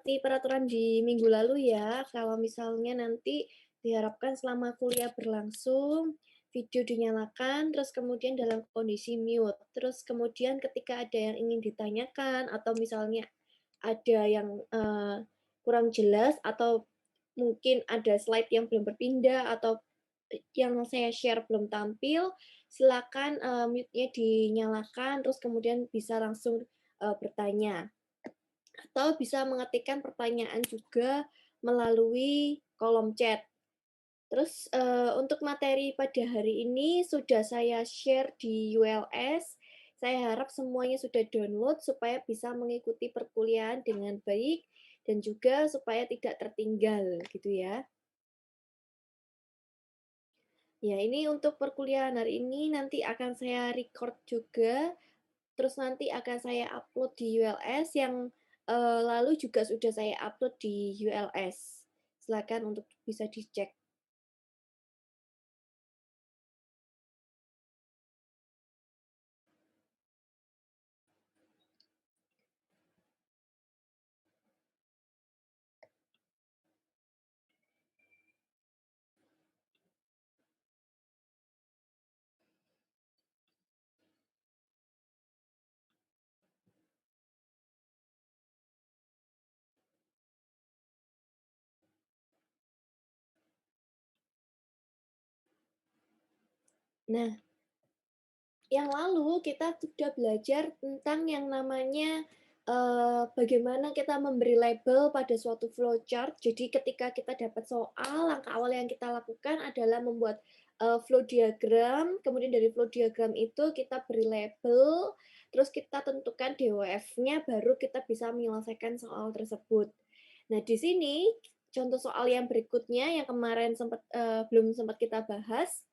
seperti peraturan di minggu lalu ya, kalau misalnya nanti diharapkan selama kuliah berlangsung, video dinyalakan, terus kemudian dalam kondisi mute. Terus kemudian ketika ada yang ingin ditanyakan atau misalnya ada yang, kurang jelas atau mungkin ada slide yang belum berpindah atau, yang saya share belum tampil, silakan, mute-nya dinyalakan, terus kemudian bisa langsung, bertanya. Atau bisa mengetikkan pertanyaan juga melalui kolom chat. Terus, untuk materi pada hari ini sudah saya share di ULS. Saya harap semuanya sudah download supaya bisa mengikuti perkuliahan dengan baik dan juga supaya tidak tertinggal gitu ya. Ya, ini untuk perkuliahan hari ini nanti akan saya record juga. Terus nanti akan saya upload di ULS yang, lalu juga sudah saya upload di ULS. Silakan untuk bisa dicek. Nah, yang lalu kita sudah belajar tentang yang namanya, bagaimana kita memberi label pada suatu flowchart. Jadi ketika kita dapat soal, langkah awal yang kita lakukan adalah membuat, flow diagram, kemudian dari flow diagram itu kita beri label, terus kita tentukan DOF-nya, baru kita bisa menyelesaikan soal tersebut. Nah, di sini contoh soal yang berikutnya yang kemarin belum sempat kita bahas,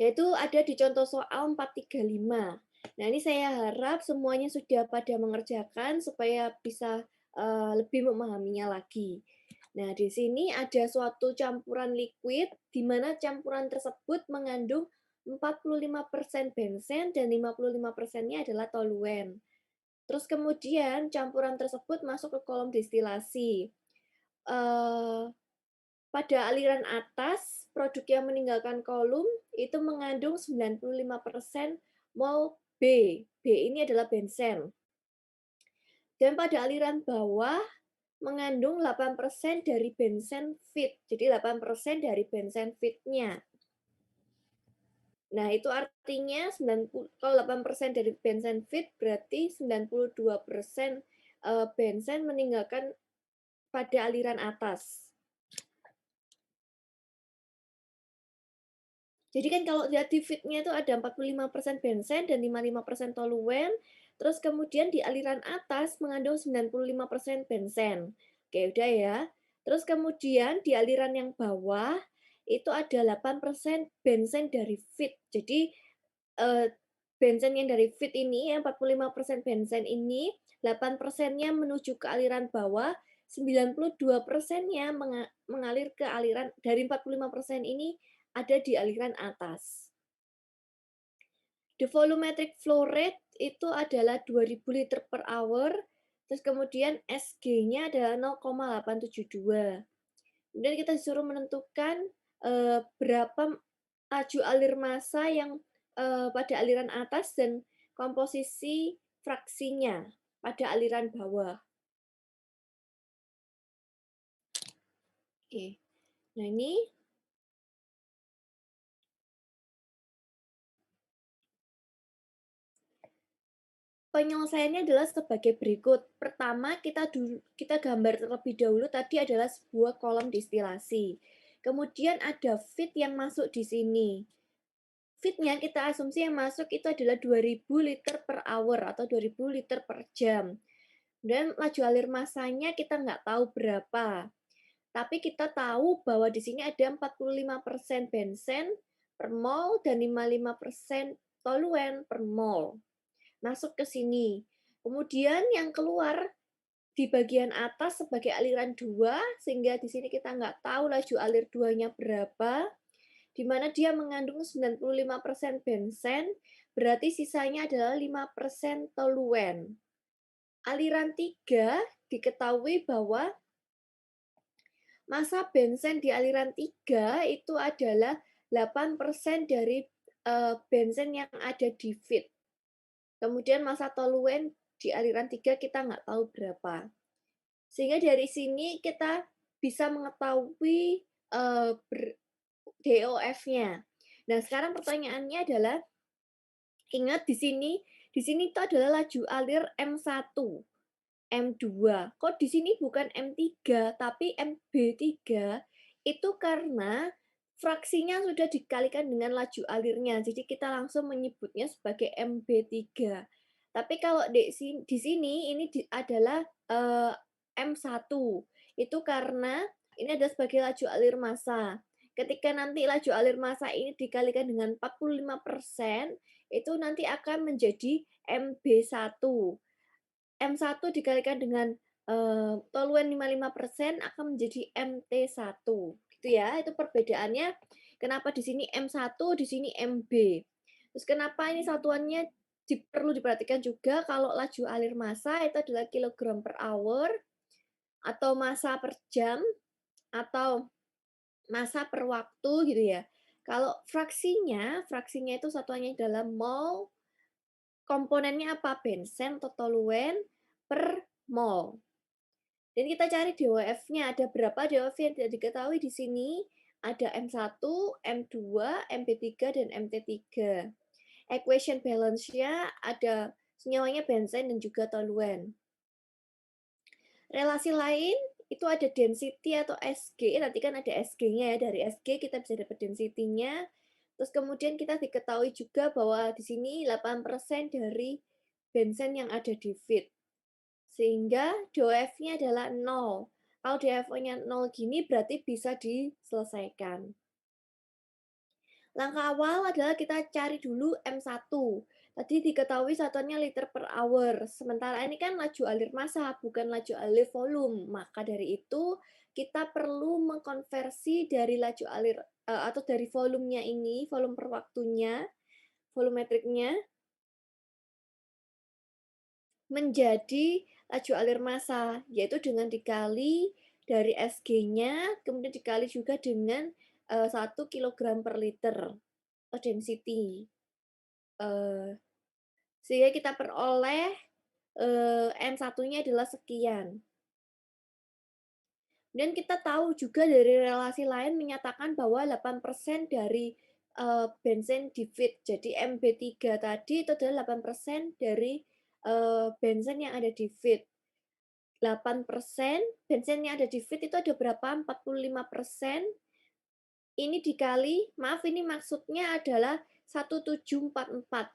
yaitu ada di contoh soal 435. Nah, ini saya harap semuanya sudah pada mengerjakan supaya bisa, lebih memahaminya lagi. Nah, di sini ada suatu campuran liquid, di mana campuran tersebut mengandung 45% benzen dan 55%-nya adalah toluen. Terus kemudian campuran tersebut masuk ke kolom destilasi. Eee Pada aliran atas, produk yang meninggalkan kolom itu mengandung 95% mol B. B ini adalah benzen. Dan pada aliran bawah mengandung 8% dari benzen feed. Jadi 8% dari benzen feed-nya. Nah, itu artinya 90 kalau 8% dari benzen feed berarti 92% benzen meninggalkan pada aliran atas. Jadi kan kalau lihat di feed-nya itu ada 45% benzen dan 55% toluen, terus kemudian di aliran atas mengandung 95% benzen. Oke, udah ya. Terus kemudian di aliran yang bawah itu ada 8% benzen dari feed. Jadi eh, benzen yang dari feed ini, 45% benzen ini, 8%-nya menuju ke aliran bawah, 92%-nya mengalir ke aliran dari 45% ini ada di aliran atas. The volumetric flow rate itu adalah 2000 liter per hour, terus kemudian SG-nya adalah 0,872. Kemudian kita disuruh menentukan berapa laju alir massa yang pada aliran atas dan komposisi fraksinya pada aliran bawah. Oke. Nah, ini penyelesaiannya adalah sebagai berikut. Pertama, kita gambar terlebih dahulu tadi adalah sebuah kolom destilasi. Kemudian ada feed yang masuk di sini. Feed-nya kita asumsi yang masuk itu adalah 2000 liter per hour atau 2000 liter per jam. Dan laju alir massanya kita nggak tahu berapa. Tapi kita tahu bahwa di sini ada 45% benzen per mol dan 55% toluen per mol. Masuk ke sini. Kemudian yang keluar di bagian atas sebagai aliran 2, sehingga di sini kita nggak tahu laju alir 2-nya berapa, di mana dia mengandung 95% benzen, berarti sisanya adalah 5% toluen. Aliran 3 diketahui bahwa massa benzen di aliran 3 itu adalah 8% dari, benzen yang ada di feed. Kemudian massa toluen di aliran 3 kita nggak tahu berapa. Sehingga dari sini kita bisa mengetahui, DOF-nya. Nah, sekarang pertanyaannya adalah, ingat di sini itu adalah laju alir M1. M2. Kok di sini bukan M3 tapi MB3? Itu karena fraksinya sudah dikalikan dengan laju alirnya. Jadi kita langsung menyebutnya sebagai MB3. Tapi kalau di sini ini adalah M1. Itu karena ini ada sebagai laju alir massa. Ketika nanti laju alir massa ini dikalikan dengan 45%, itu nanti akan menjadi MB1. M1 dikalikan dengan, toluen 55% akan menjadi MT1, gitu ya. Itu perbedaannya kenapa di sini M1, di sini MB. Terus kenapa ini satuannya perlu diperhatikan juga kalau laju alir massa itu adalah kilogram per hour, atau massa per jam, atau massa per waktu gitu ya. Kalau fraksinya itu satuannya dalam mol, komponennya apa? Benzen atau toluen per mol. Dan kita cari DOF-nya, ada berapa DOF yang tidak diketahui di sini? Ada M1, M2, MP3, dan MT3. Equation balance-nya ada senyawanya benzen dan juga toluen. Relasi lain itu ada density atau Sg, nanti kan ada Sg-nya ya, dari Sg kita bisa dapat density-nya. Terus kemudian kita diketahui juga bahwa di sini 8% dari benzen yang ada di feed. Sehingga DOF-nya adalah 0. Kalau DOF-nya 0 gini berarti bisa diselesaikan. Langkah awal adalah kita cari dulu M1. Tadi diketahui satuannya liter per hour. Sementara ini kan laju alir massa, bukan laju alir volume. Maka dari itu, kita perlu mengkonversi dari laju alir atau dari volumenya ini, volume per waktunya, volumetriknya, menjadi laju alir massa, yaitu dengan dikali dari Sg-nya, kemudian dikali juga dengan 1 kilogram per liter density. Sehingga kita peroleh N1-nya adalah sekian. Dan kita tahu juga dari relasi lain menyatakan bahwa 8% dari benzen di feed. Jadi MB3 tadi itu adalah 8% dari benzen yang ada di feed. 8% benzen yang ada di feed itu ada berapa? 45%. Ini dikali, maaf ini maksudnya adalah 1744.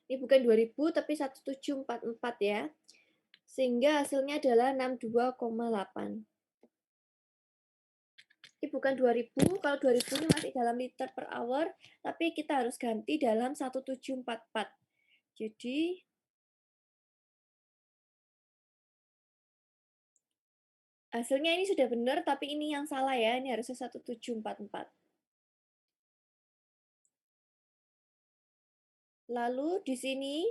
Ini bukan 2000 tapi 1744 ya. Sehingga hasilnya adalah 62,8. Ini bukan 2000, kalau 2000 ini masih dalam liter per hour, tapi kita harus ganti dalam 1744. Jadi hasilnya ini sudah benar, tapi ini yang salah ya, ini harusnya 1744. Lalu di sini,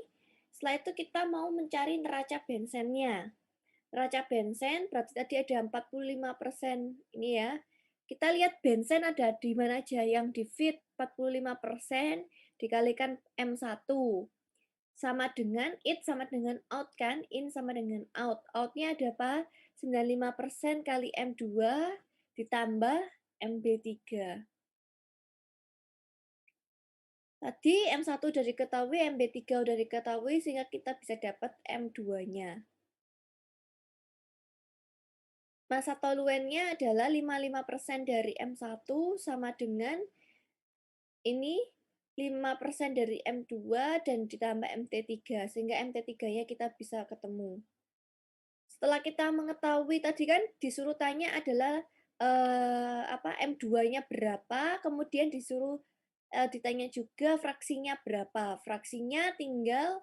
setelah itu kita mau mencari neraca bensennya. Neraca benzen berarti tadi ada 45% ini ya. Kita lihat benzen ada di mana aja, yang di feed 45% dikalikan M1. Sama dengan in sama dengan out kan, in sama dengan out. Outnya ada apa? 95% kali M2 ditambah MB3. Tadi M1 udah diketahui, MB3 udah diketahui, sehingga kita bisa dapat M2-nya. Massa toluennya adalah 55% dari M1 sama dengan ini 5% dari M2 dan ditambah MT3, sehingga MT3-nya kita bisa ketemu. Setelah kita mengetahui tadi kan disuruh tanya adalah M2-nya berapa, kemudian disuruh ditanya juga fraksinya berapa. Fraksinya tinggal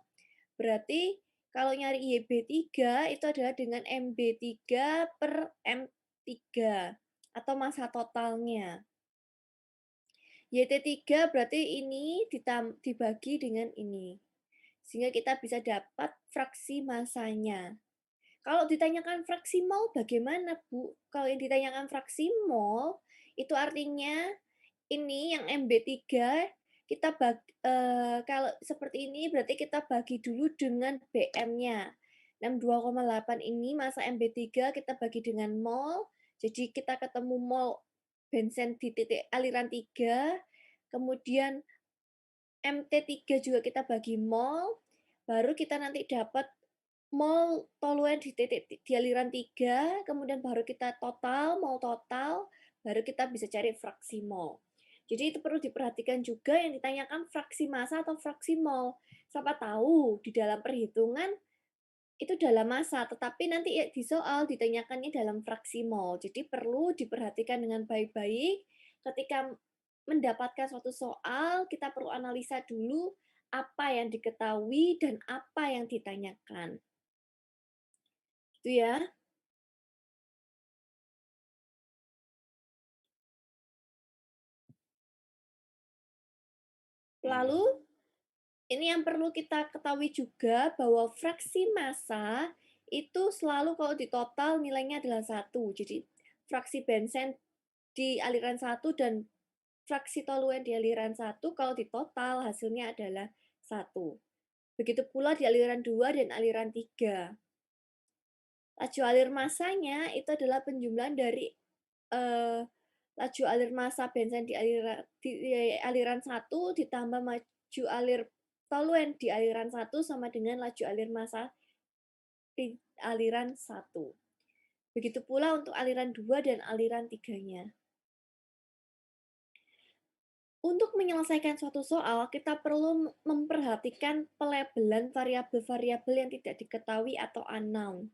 berarti kalau nyari YB3 itu adalah dengan MB3 per M3 atau massa totalnya. YT3 berarti ini dibagi dengan ini. sehingga kita bisa dapat fraksi massanya. Kalau ditanyakan fraksi mol bagaimana, Bu? Kalau yang ditanyakan fraksi mol, itu artinya ini yang MB3 kita kalau seperti ini berarti kita bagi dulu dengan BM-nya. 62,8 ini massa MB3 kita bagi dengan mol, jadi kita ketemu mol benzen di titik aliran 3, kemudian MT3 juga kita bagi mol, baru kita nanti dapat mol toluen di titik di aliran 3, kemudian baru kita total, mol total, baru kita bisa cari fraksi mol. Jadi itu perlu diperhatikan juga yang ditanyakan fraksi massa atau fraksi mol. Siapa tahu di dalam perhitungan itu dalam massa, tetapi nanti di soal ditanyakannya dalam fraksi mol. Jadi perlu diperhatikan dengan baik-baik ketika mendapatkan suatu soal, kita perlu analisa dulu apa yang diketahui dan apa yang ditanyakan. Itu ya. Lalu, ini yang perlu kita ketahui juga bahwa fraksi massa itu selalu kalau di total nilainya adalah 1. Jadi, fraksi benzen di aliran 1 dan fraksi toluen di aliran 1 kalau di total hasilnya adalah 1. Begitu pula di aliran 2 dan aliran 3. Laju alir massanya itu adalah penjumlahan dari laju alir massa benzen di aliran 1 ditambah maju alir toluen di aliran 1 sama dengan laju alir massa di aliran 1. Begitu pula untuk aliran 2 dan aliran 3-nya. Untuk menyelesaikan suatu soal, kita perlu memperhatikan pelabelan variabel-variabel yang tidak diketahui atau unknown,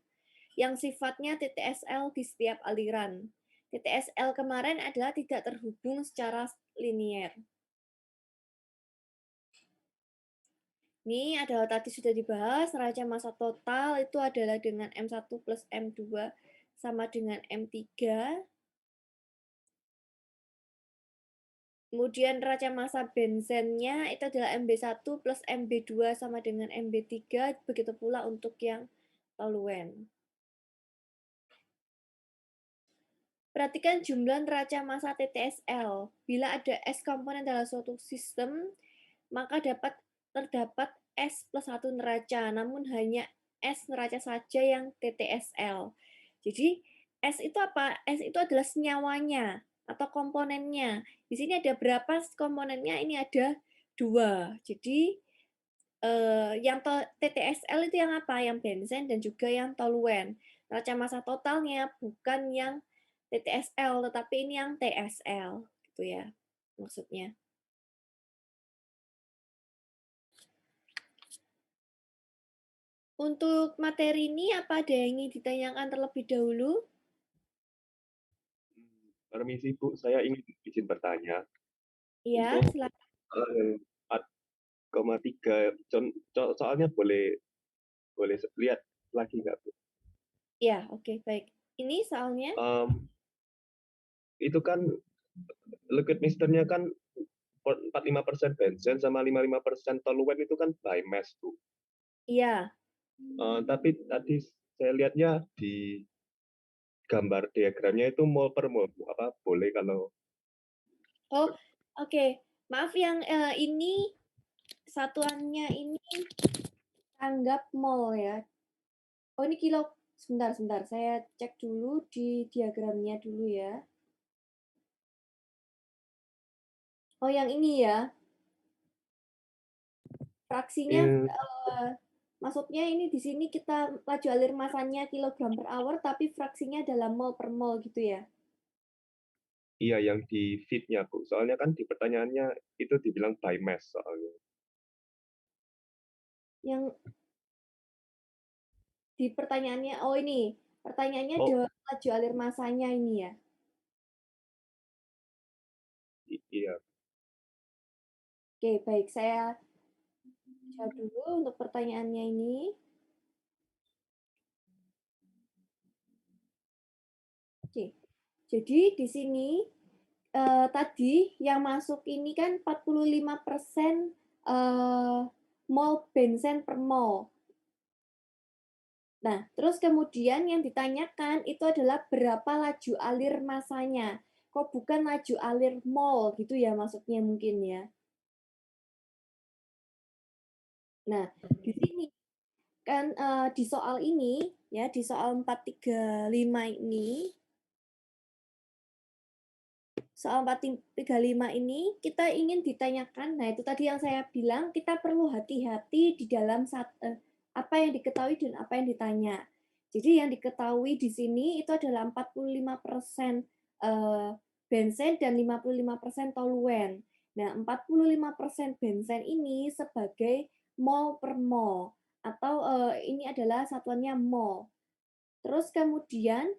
yang sifatnya TTSL di setiap aliran. TTSL kemarin adalah tidak terhubung secara linier. Ini adalah tadi sudah dibahas, neraca massa total itu adalah dengan M1 plus M2 sama dengan M3. Kemudian neraca massa benzennya itu adalah MB1 plus MB2 sama dengan MB3, begitu pula untuk yang toluen. Perhatikan jumlah neraca massa TTSL. Bila ada S komponen dalam suatu sistem, maka terdapat S plus 1 neraca, namun hanya S neraca saja yang TTSL. Jadi, S itu apa? S itu adalah senyawanya atau komponennya. Di sini ada berapa komponennya? Ini ada 2. Jadi, yang TTSL itu yang apa? Yang benzen dan juga yang toluen. Neraca massa totalnya bukan yang TTSL, tetapi ini yang TSL, gitu ya maksudnya. Untuk materi ini, apa ada yang ingin ditanyakan terlebih dahulu? Permisi Bu, saya ingin izin bertanya Iya, untuk silakan. yang 4,3 soalnya boleh boleh lihat lagi nggak Bu? Ya, oke, baik. Ini soalnya? Itu kan liquid mixture-nya kan 45% benzen sama 55% toluen itu kan by mass Bu. Iya. Tapi tadi saya lihatnya di gambar diagramnya itu mol per mol Bu. Apa boleh kalau Oh, oke. Maaf yang ini satuannya ini anggap mol ya. Oh, ini kilo. Sebentar, sebentar. Saya cek dulu di diagramnya dulu ya. Oh, yang ini ya. Fraksinya, eh, maksudnya ini di sini kita laju alir massanya kilogram per hour, tapi fraksinya dalam mol per mol gitu ya? iya yang di feed-nya Bu. Soalnya kan di pertanyaannya itu dibilang by mass soalnya. Yang di pertanyaannya, oh ini, pertanyaannya Oh, laju alir massanya ini ya? iya. Oke, baik. Saya jawab dulu untuk pertanyaannya ini. Oke, jadi di sini tadi yang masuk ini kan 45% eh, mol benzen per mol. Nah, terus kemudian yang ditanyakan itu adalah berapa laju alir masanya. Kok bukan laju alir mol gitu ya maksudnya mungkin ya. Nah, di sini kan di soal ini ya, di soal 435 ini, soal 435 ini kita ingin ditanyakan, nah itu tadi yang saya bilang kita perlu hati-hati di dalam apa yang diketahui dan apa yang ditanya. Jadi yang diketahui di sini itu adalah 45% benzen dan 55% toluen. Nah, 45% benzen ini sebagai mol per mol atau ini adalah satuannya mol. Terus kemudian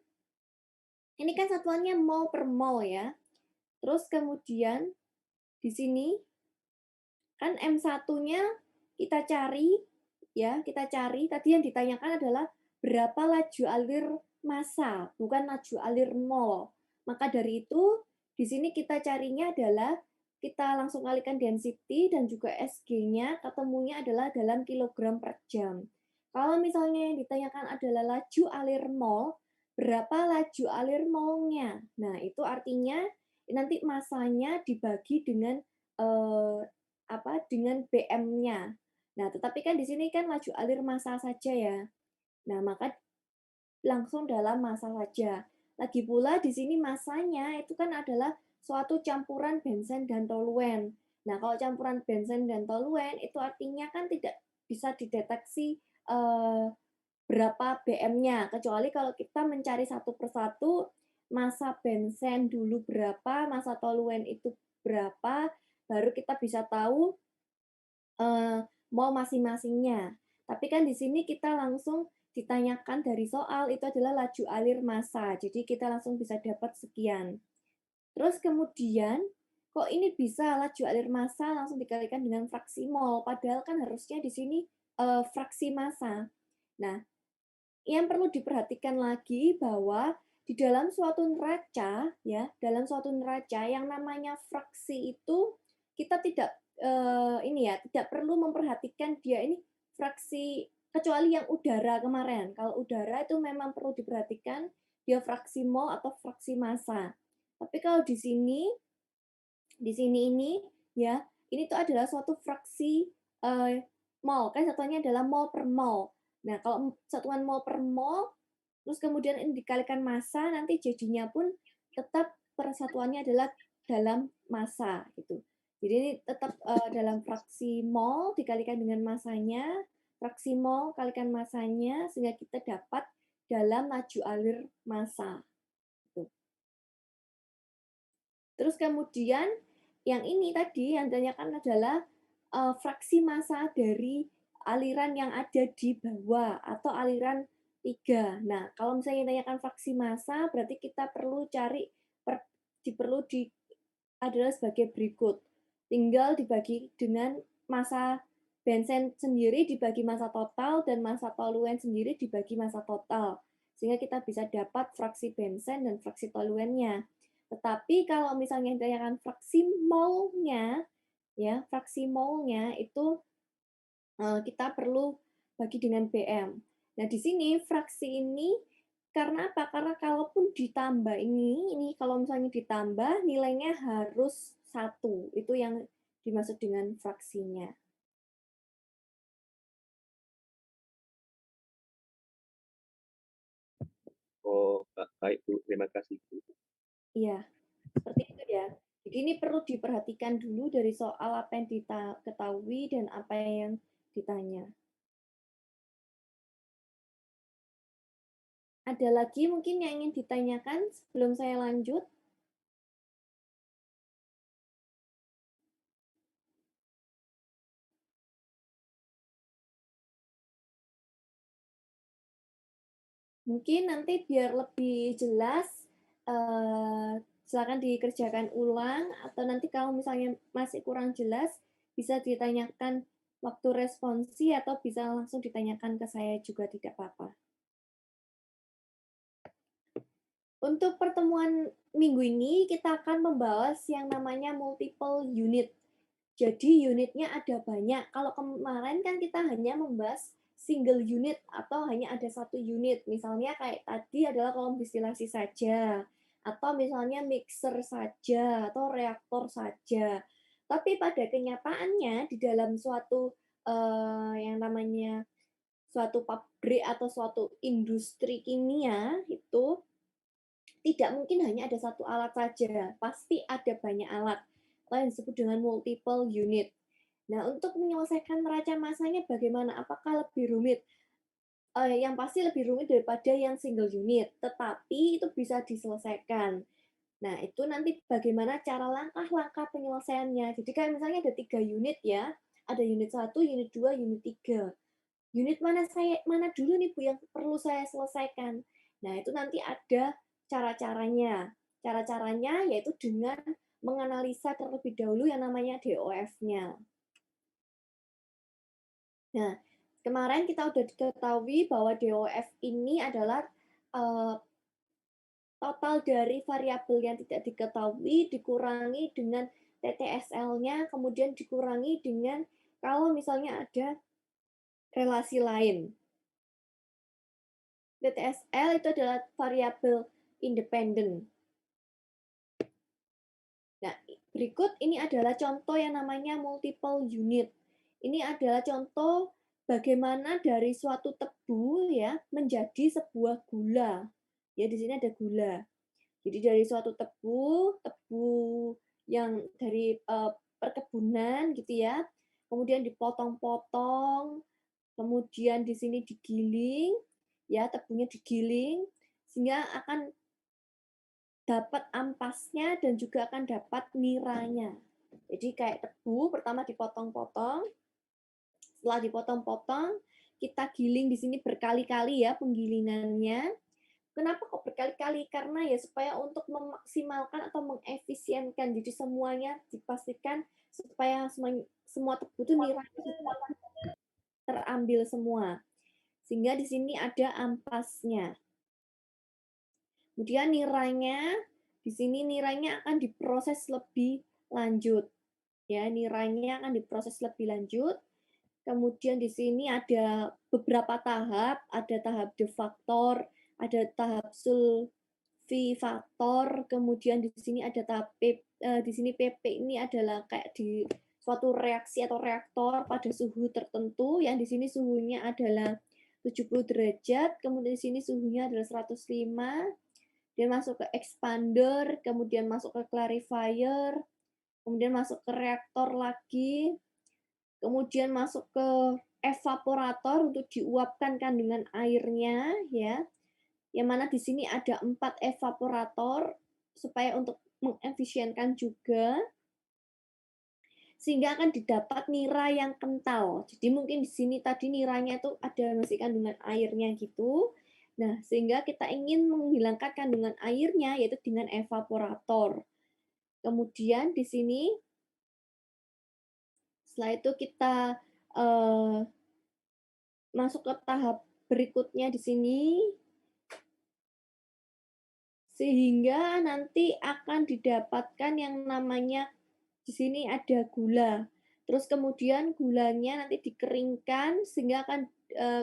ini kan satuannya mol per mol ya. Terus kemudian di sini kan M1-nya kita cari ya, kita cari tadi yang ditanyakan adalah berapa laju alir massa, bukan laju alir mol. Maka dari itu di sini kita carinya adalah kita langsung kalikan density dan juga SG-nya ketemunya adalah dalam kilogram per jam. Kalau misalnya yang ditanyakan adalah laju alir mol, berapa laju alir molnya? Nah, itu artinya nanti masanya dibagi dengan eh, dengan BM-nya. Nah, tetapi kan di sini kan laju alir massa saja ya. Nah, maka langsung dalam massa saja. Lagi pula di sini massanya itu kan adalah suatu campuran benzen dan toluen. Nah, kalau campuran benzen dan toluen itu artinya kan tidak bisa dideteksi berapa BM-nya, kecuali kalau kita mencari satu persatu massa benzen dulu berapa, massa toluen itu berapa, baru kita bisa tahu mall masing-masingnya. Tapi kan di sini kita langsung ditanyakan dari soal itu adalah laju alir massa. Jadi kita langsung bisa dapat sekian. Terus kemudian kok ini bisa laju alir massa langsung dikalikan dengan fraksi mol, padahal kan harusnya di sini fraksi massa. Nah, yang perlu diperhatikan lagi bahwa di dalam suatu neraca ya, dalam suatu neraca yang namanya fraksi itu kita tidak ini ya, tidak perlu memperhatikan dia ini fraksi kecuali yang udara kemarin. Kalau udara itu memang perlu diperhatikan dia fraksi mol atau fraksi massa. Tapi kalau di sini ini ya, ini tuh adalah suatu fraksi mol, kan satuannya adalah mol per mol. Nah, kalau satuan mol per mol, terus kemudian ini dikalikan massa, nanti jadinya pun tetap persatuannya adalah dalam massa gitu. Jadi ini tetap dalam fraksi mol dikalikan dengan massanya, fraksi mol kalikan massanya, sehingga kita dapat dalam laju alir massa. Gitu. Terus kemudian yang ini tadi yang ditanyakan adalah fraksi massa dari aliran yang ada di bawah atau aliran 3. Nah, kalau misalnya ditanyakan fraksi massa, berarti kita perlu cari perlu di adalah sebagai berikut. Tinggal dibagi dengan massa benzen sendiri dibagi massa total dan massa toluen sendiri dibagi massa total. Sehingga kita bisa dapat fraksi benzen dan fraksi toluennya. Tetapi kalau misalnya ditanyakan fraksi molnya, ya fraksi molnya itu kita perlu bagi dengan BM. Nah di sini fraksi ini karena apa? Karena kalaupun ditambah ini kalau misalnya ditambah nilainya harus 1. Itu yang dimaksud dengan fraksinya. Oh, baik Bu, terima kasih Bu. Iya, seperti itu ya. Jadi ini perlu diperhatikan dulu dari soal apa yang diketahui dan apa yang ditanya. Ada lagi mungkin yang ingin ditanyakan sebelum saya lanjut? Mungkin nanti biar lebih jelas, silakan dikerjakan ulang atau nanti kalau misalnya masih kurang jelas, bisa ditanyakan waktu responsi atau bisa langsung ditanyakan ke saya juga tidak apa-apa. Untuk pertemuan minggu ini, kita akan membahas yang namanya multiple unit. Jadi unitnya ada banyak. Kalau kemarin kan kita hanya membahas single unit atau hanya ada satu unit. Misalnya kayak tadi adalah kolom distilasi saja, atau misalnya mixer saja, atau reaktor saja. Tapi pada kenyataannya di dalam suatu yang namanya suatu pabrik atau suatu industri kimia itu tidak mungkin hanya ada satu alat saja, pasti ada banyak alat atau yang disebut dengan multiple unit. Nah, untuk menyelesaikan neraca massanya bagaimana? Apakah lebih rumit? Yang pasti lebih rumit daripada yang single unit, tetapi itu bisa diselesaikan. Nah, itu nanti bagaimana cara langkah-langkah penyelesaiannya. Jadi kayak misalnya ada 3 unit ya, ada unit 1, unit 2, unit 3. Unit mana dulu nih Bu yang perlu saya selesaikan? Nah, itu nanti ada cara-caranya. Cara-caranya yaitu dengan menganalisa terlebih dahulu yang namanya DOF-nya. Nah, kemarin kita udah diketahui bahwa DOF ini adalah total dari variabel yang tidak diketahui dikurangi dengan TTSL-nya, kemudian dikurangi dengan kalau misalnya ada relasi lain. TTSL itu adalah variabel independen. Nah, berikut ini adalah contoh yang namanya multiple unit. Ini adalah contoh bagaimana dari suatu tebu ya menjadi sebuah gula. Ya, di sini ada gula. Jadi dari suatu tebu yang dari perkebunan gitu ya, kemudian dipotong-potong, kemudian di sini digiling, ya tebunya digiling sehingga akan dapat ampasnya dan juga akan dapat niranya. Jadi kayak tebu pertama dipotong-potong, setelah dipotong-potong kita giling di sini berkali-kali ya penggilingannya. Kenapa kok berkali-kali? Karena ya supaya untuk memaksimalkan atau mengefisienkan. Jadi semuanya dipastikan supaya semua tebu itu niranya terambil semua. Sehingga di sini ada ampasnya. Kemudian niranya, di sini niranya akan diproses lebih lanjut. Ya, niranya akan diproses lebih lanjut. Kemudian di sini ada beberapa tahap, ada tahap defaktor, ada tahap sulfifaktor, kemudian di sini ada tahap di sini PP ini adalah kayak di suatu reaksi atau reaktor pada suhu tertentu, yang di sini suhunya adalah 70 derajat, kemudian di sini suhunya adalah 105, dia masuk ke expander, kemudian masuk ke clarifier, kemudian masuk ke reaktor lagi, kemudian masuk ke evaporator untuk diuapkan kandungan airnya ya. Yang mana di sini ada 4 evaporator supaya untuk mengefisienkan juga sehingga akan didapat nira yang kental. Jadi mungkin di sini tadi niranya itu ada masih kandungan airnya gitu. Nah, sehingga kita ingin menghilangkan kandungan airnya yaitu dengan evaporator. Kemudian di sini setelah itu kita masuk ke tahap berikutnya di sini sehingga nanti akan didapatkan yang namanya di sini ada gula. Terus kemudian gulanya nanti dikeringkan sehingga akan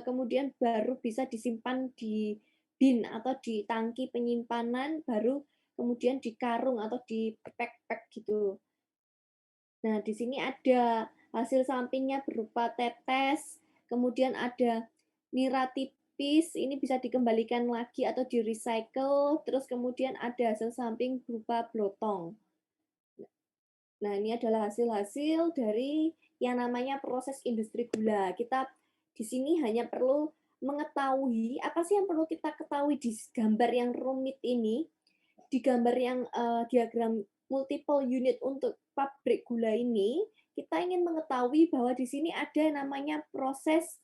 kemudian baru bisa disimpan di bin atau di tangki penyimpanan, baru kemudian dikarung atau di pack-pack gitu. Nah, di sini ada hasil sampingnya berupa tetes, kemudian ada nira tipis, ini bisa dikembalikan lagi atau di-recycle, terus kemudian ada hasil samping berupa blotong. Nah, ini adalah hasil-hasil dari yang namanya proses industri gula. Kita di sini hanya perlu mengetahui apa sih yang perlu kita ketahui di gambar yang rumit ini, di gambar yang diagram multiple unit untuk pabrik gula ini, kita ingin mengetahui bahwa di sini ada namanya proses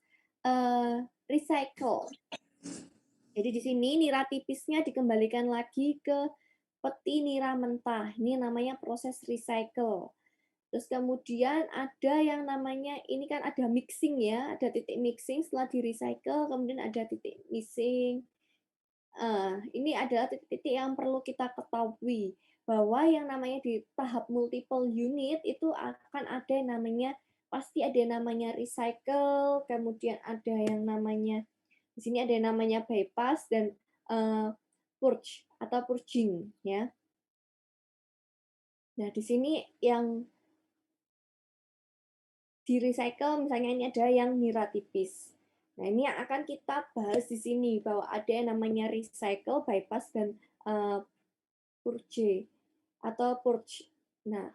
recycle. Jadi di sini nira tipisnya dikembalikan lagi ke peti nira mentah. Ini namanya proses recycle. Terus kemudian ada yang namanya, ini kan ada mixing ya, ada titik mixing setelah di recycle, kemudian ada titik mixing. Ini adalah titik-titik yang perlu kita ketahui. bahwa yang namanya di tahap multiple unit itu akan ada yang namanya pasti ada yang namanya recycle, kemudian ada yang namanya di sini ada yang namanya bypass dan, purge atau purging ya. Nah, di sini yang di-recycle misalnya ini ada yang nira tipis. Nah, ini yang akan kita bahas di sini bahwa ada yang namanya recycle, bypass, dan purge atau purge. Nah,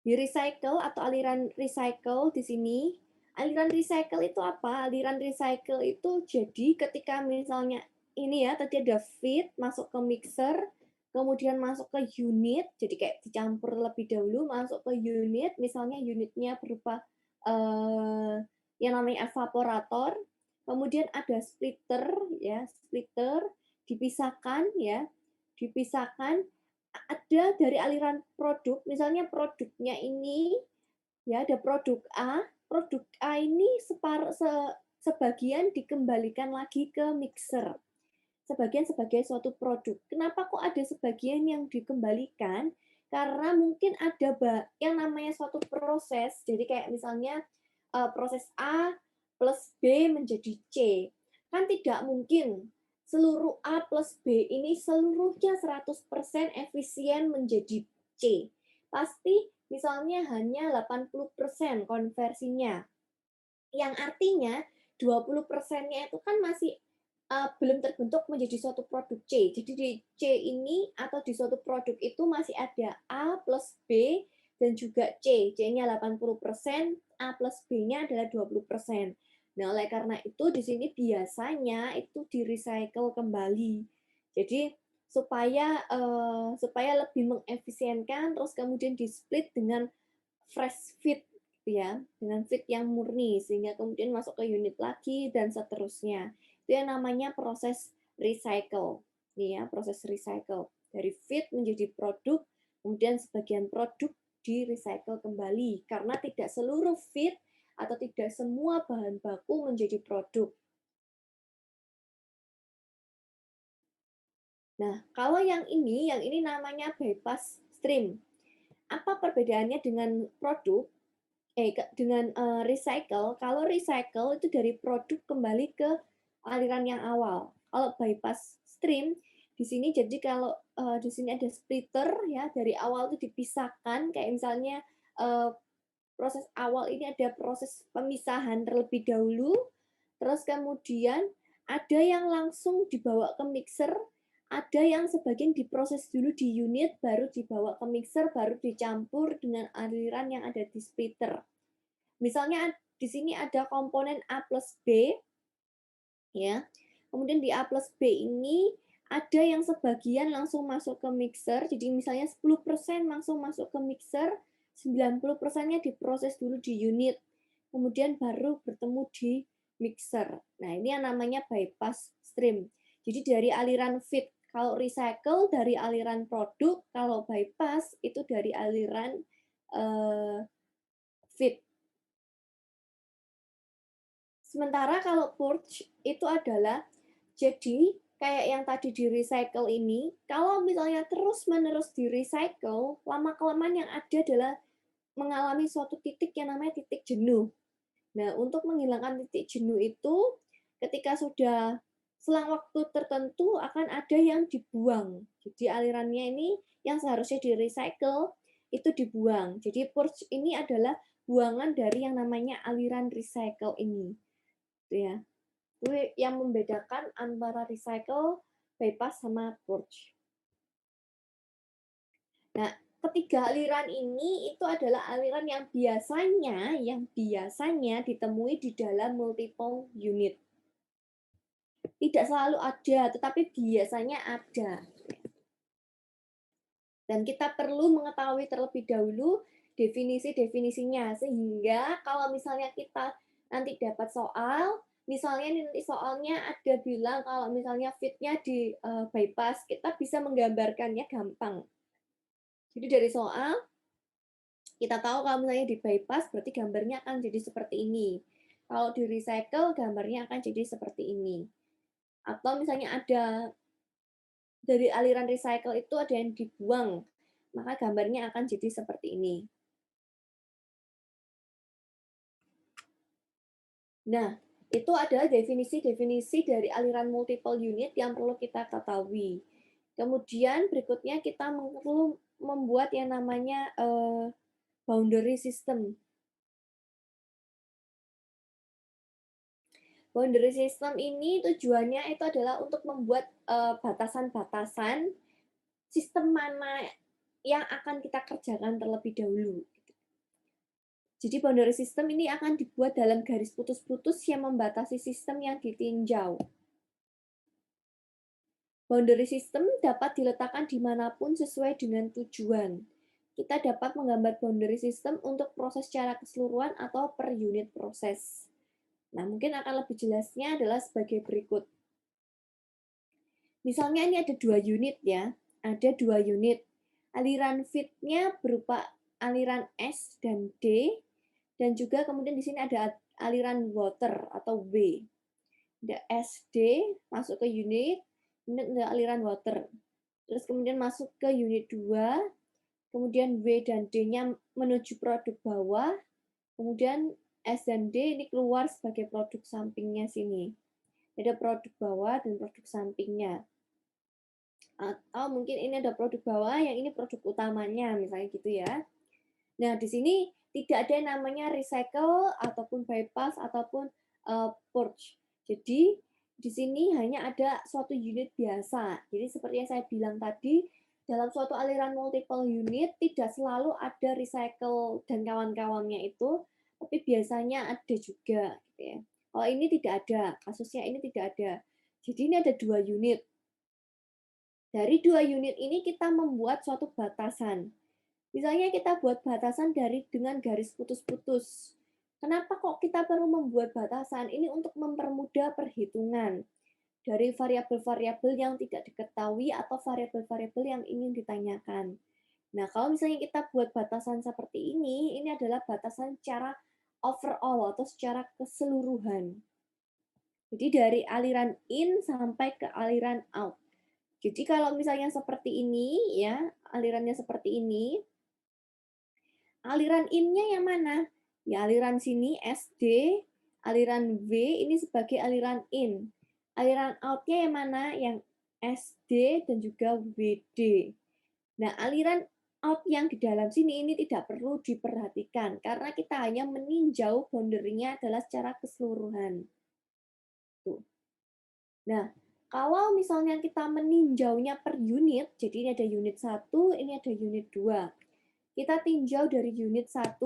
di recycle atau aliran recycle di sini, aliran recycle itu apa? Aliran recycle itu jadi ketika misalnya ini ya, tadi ada feed masuk ke mixer, kemudian masuk ke unit, jadi kayak dicampur lebih dahulu, masuk ke unit, misalnya unitnya berupa yang namanya evaporator, kemudian ada splitter ya, splitter dipisahkan ya, dipisahkan ada dari aliran produk, misalnya produknya ini ya ada produk A ini sebagian dikembalikan lagi ke mixer. Sebagian sebagai suatu produk. Kenapa kok ada sebagian yang dikembalikan? Karena mungkin ada yang namanya suatu proses. Jadi kayak misalnya proses A plus B menjadi C. Kan tidak mungkin seluruh A plus B ini seluruhnya 100% efisien menjadi C. Pasti misalnya hanya 80% konversinya. Yang artinya 20%-nya itu kan masih belum terbentuk menjadi suatu produk C. Jadi di C ini atau di suatu produk itu masih ada A plus B dan juga C. C-nya 80%, A plus B-nya adalah 20%. Nah, oleh karena itu di sini biasanya itu di-recycle kembali. Jadi supaya lebih mengefisienkan terus kemudian di-split dengan fresh feed gitu ya, dengan feed yang murni sehingga kemudian masuk ke unit lagi dan seterusnya. Itu yang namanya proses recycle. Nih ya, proses recycle. Dari feed menjadi produk, kemudian sebagian produk di-recycle kembali karena tidak seluruh feed atau tidak semua bahan baku menjadi produk. Nah, kalau yang ini namanya bypass stream. Apa perbedaannya dengan produk? Dengan recycle, kalau recycle itu dari produk kembali ke aliran yang awal. Kalau bypass stream di sini jadi kalau di sini ada splitter ya dari awal itu dipisahkan kayak misalnya proses awal ini ada proses pemisahan terlebih dahulu, terus kemudian ada yang langsung dibawa ke mixer, ada yang sebagian diproses dulu di unit, baru dibawa ke mixer, baru dicampur dengan aliran yang ada di splitter. Misalnya di sini ada komponen A plus B, ya. Kemudian di A plus B ini ada yang sebagian langsung masuk ke mixer, jadi misalnya 10% langsung masuk ke mixer, 90%-nya diproses dulu di unit, kemudian baru bertemu di mixer. Nah, ini yang namanya bypass stream. Jadi dari aliran feed, kalau recycle dari aliran produk, kalau bypass itu dari aliran feed. Sementara kalau purge itu adalah jadi kayak yang tadi di-recycle ini, kalau misalnya terus-menerus di-recycle, lama-kelamaan yang ada adalah mengalami suatu titik yang namanya titik jenuh. Nah, untuk menghilangkan titik jenuh itu, ketika sudah selang waktu tertentu akan ada yang dibuang. Jadi alirannya ini yang seharusnya di-recycle itu dibuang. Jadi purge ini adalah buangan dari yang namanya aliran recycle ini. Itu ya. Itu yang membedakan antara recycle, bypass, sama purge. Nah, ketiga aliran ini itu adalah aliran yang biasanya ditemui di dalam multiple unit. Tidak selalu ada, tetapi biasanya ada. Dan kita perlu mengetahui terlebih dahulu definisi-definisinya, sehingga kalau misalnya kita nanti dapat soal, misalnya nanti soalnya ada bilang kalau misalnya fitnya di bypass, kita bisa menggambarkannya gampang. Jadi dari soal, kita tahu kalau misalnya di bypass, berarti gambarnya akan jadi seperti ini. Kalau di recycle, gambarnya akan jadi seperti ini. Atau misalnya ada dari aliran recycle itu ada yang dibuang, maka gambarnya akan jadi seperti ini. Nah, itu adalah definisi-definisi dari aliran multiple unit yang perlu kita ketahui. Kemudian berikutnya kita perlu membuat yang namanya boundary system. Boundary system ini tujuannya itu adalah untuk membuat batasan-batasan sistem mana yang akan kita kerjakan terlebih dahulu. Jadi boundary system ini akan dibuat dalam garis putus-putus yang membatasi sistem yang ditinjau. Boundary system dapat diletakkan dimanapun sesuai dengan tujuan. Kita dapat menggambar boundary system untuk proses secara keseluruhan atau per unit proses. Nah, mungkin akan lebih jelasnya adalah sebagai berikut. Misalnya ini ada 2 unit ya, ada 2 unit. Aliran feed-nya berupa aliran S dan D, dan juga kemudian di sini ada aliran water atau W. Ada SD masuk ke unit, kemudian ada aliran water. Terus kemudian masuk ke unit 2, kemudian W dan D-nya menuju produk bawah, kemudian S dan D ini keluar sebagai produk sampingnya sini. Ada produk bawah dan produk sampingnya. Atau mungkin ini ada produk bawah, yang ini produk utamanya, misalnya gitu ya. Nah, di sini tidak ada yang namanya recycle ataupun bypass ataupun purge. Jadi di sini hanya ada suatu unit biasa. Jadi seperti yang saya bilang tadi, dalam suatu aliran multiple unit tidak selalu ada recycle dan kawan-kawannya itu, tapi biasanya ada juga gitu ya. Kalau ini tidak ada, kasusnya ini tidak ada. Jadi ini ada 2 unit. Dari 2 unit ini kita membuat suatu batasan. Misalnya kita buat batasan dengan garis putus-putus. Kenapa kok kita perlu membuat batasan? Ini untuk mempermudah perhitungan dari variabel-variabel yang tidak diketahui atau variabel-variabel yang ingin ditanyakan. Nah, kalau misalnya kita buat batasan seperti ini adalah batasan secara overall atau secara keseluruhan. Jadi dari aliran in sampai ke aliran out. Jadi kalau misalnya seperti ini ya, alirannya seperti ini, aliran in-nya yang mana? Ya aliran sini SD, aliran W ini sebagai aliran in. Aliran out-nya yang mana? Yang SD dan juga WD. Nah, aliran out yang di dalam sini ini tidak perlu diperhatikan karena kita hanya meninjau boundary-nya adalah secara keseluruhan. Tuh. Nah, kalau misalnya kita meninjaunya per unit, jadi ini ada unit 1, ini ada unit 2. Kita tinjau dari unit 1.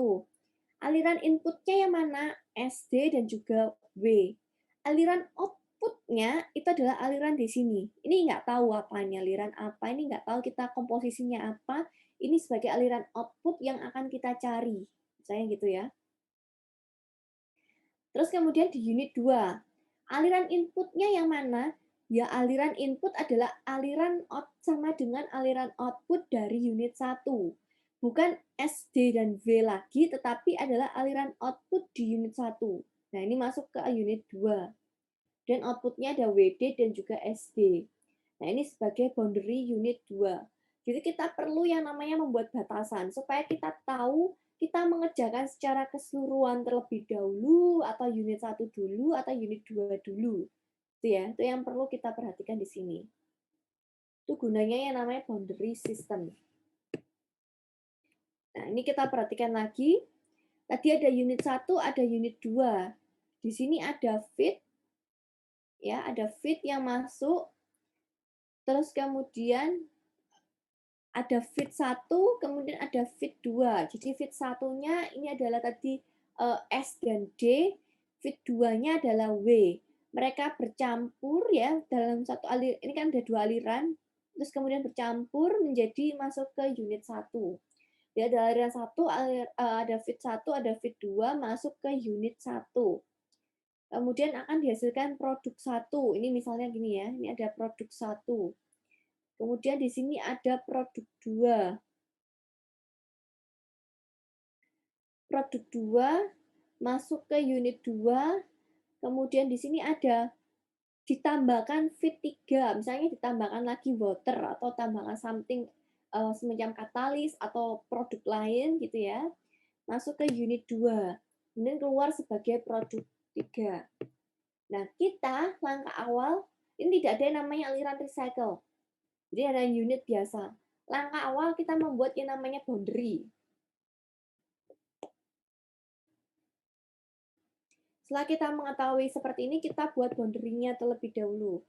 Aliran inputnya yang mana? SD dan juga W. Aliran outputnya itu adalah aliran di sini. Ini nggak tahu apa ini aliran apa, ini nggak tahu kita komposisinya apa. Ini sebagai aliran output yang akan kita cari. Misalnya gitu ya. Terus kemudian di unit 2, aliran inputnya yang mana? Ya aliran input adalah aliran out sama dengan aliran output dari unit 1. Bukan SD dan V lagi, tetapi adalah aliran output di unit 1. Nah, ini masuk ke unit 2. Dan outputnya ada WD dan juga SD. Nah, ini sebagai boundary unit 2. Jadi kita perlu yang namanya membuat batasan, supaya kita tahu kita mengerjakan secara keseluruhan terlebih dahulu, atau unit 1 dulu, atau unit 2 dulu. Itu ya, itu yang perlu kita perhatikan di sini. Itu gunanya yang namanya boundary system. Nah, ini kita perhatikan lagi. Tadi ada unit 1, ada unit 2. Di sini ada feed, ya, ada feed yang masuk, terus kemudian ada feed 1, kemudian ada feed 2. Jadi feed satunya ini adalah tadi S dan D, feed 2-nya adalah W. Mereka bercampur ya dalam satu aliran, ini kan ada 2 aliran, terus kemudian bercampur menjadi masuk ke unit 1. Ya, ada aliran 1, ada feed 1, ada feed 2 masuk ke unit 1. Kemudian akan dihasilkan produk 1. Ini misalnya gini ya, ini ada produk 1. Kemudian di sini ada produk 2. Produk 2 masuk ke unit 2, kemudian di sini ada ditambahkan feed 3, misalnya ditambahkan lagi water atau tambahkan something, semacam katalis atau produk lain gitu ya, masuk ke unit 2, kemudian keluar sebagai produk 3. Nah, kita langkah awal ini tidak ada yang namanya aliran recycle. Jadi ada unit biasa. Langkah awal kita membuat yang namanya boundary. Setelah kita mengetahui seperti ini, kita buat boundary-nya terlebih dahulu.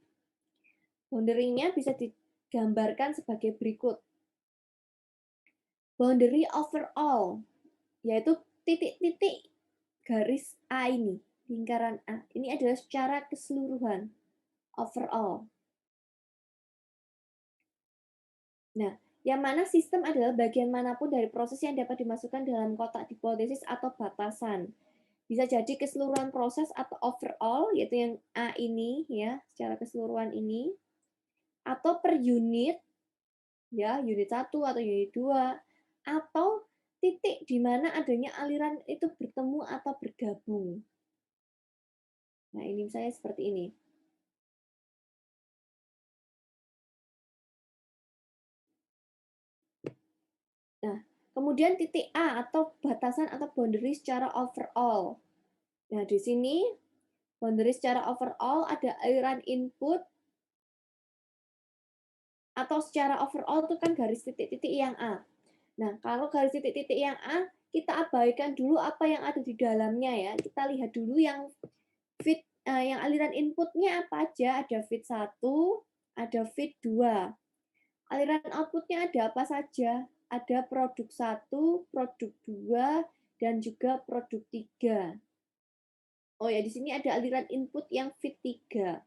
Boundary-nya bisa digambarkan sebagai berikut. Boundary overall, yaitu titik-titik garis A ini, lingkaran A. Ini adalah secara keseluruhan, overall. Nah, yang mana sistem adalah bagian manapun dari proses yang dapat dimasukkan dalam kotak hipotesis atau batasan. Bisa jadi keseluruhan proses atau overall, yaitu yang A ini ya, secara keseluruhan ini, atau per unit, ya, unit 1 atau unit 2, atau titik di mana adanya aliran itu bertemu atau bergabung. Nah, ini misalnya seperti ini. Nah, kemudian titik A atau batasan atau boundary secara overall. Nah, di sini boundary secara overall ada aliran input atau secara overall itu kan garis titik-titik yang A. Nah, kalau garis titik-titik yang A, kita abaikan dulu apa yang ada di dalamnya ya. Kita lihat dulu yang feed yang aliran inputnya apa aja. Ada feed 1, ada feed 2. Aliran outputnya ada apa saja? Ada produk 1, produk 2, dan juga produk 3. Oh ya, di sini ada aliran input yang feed 3.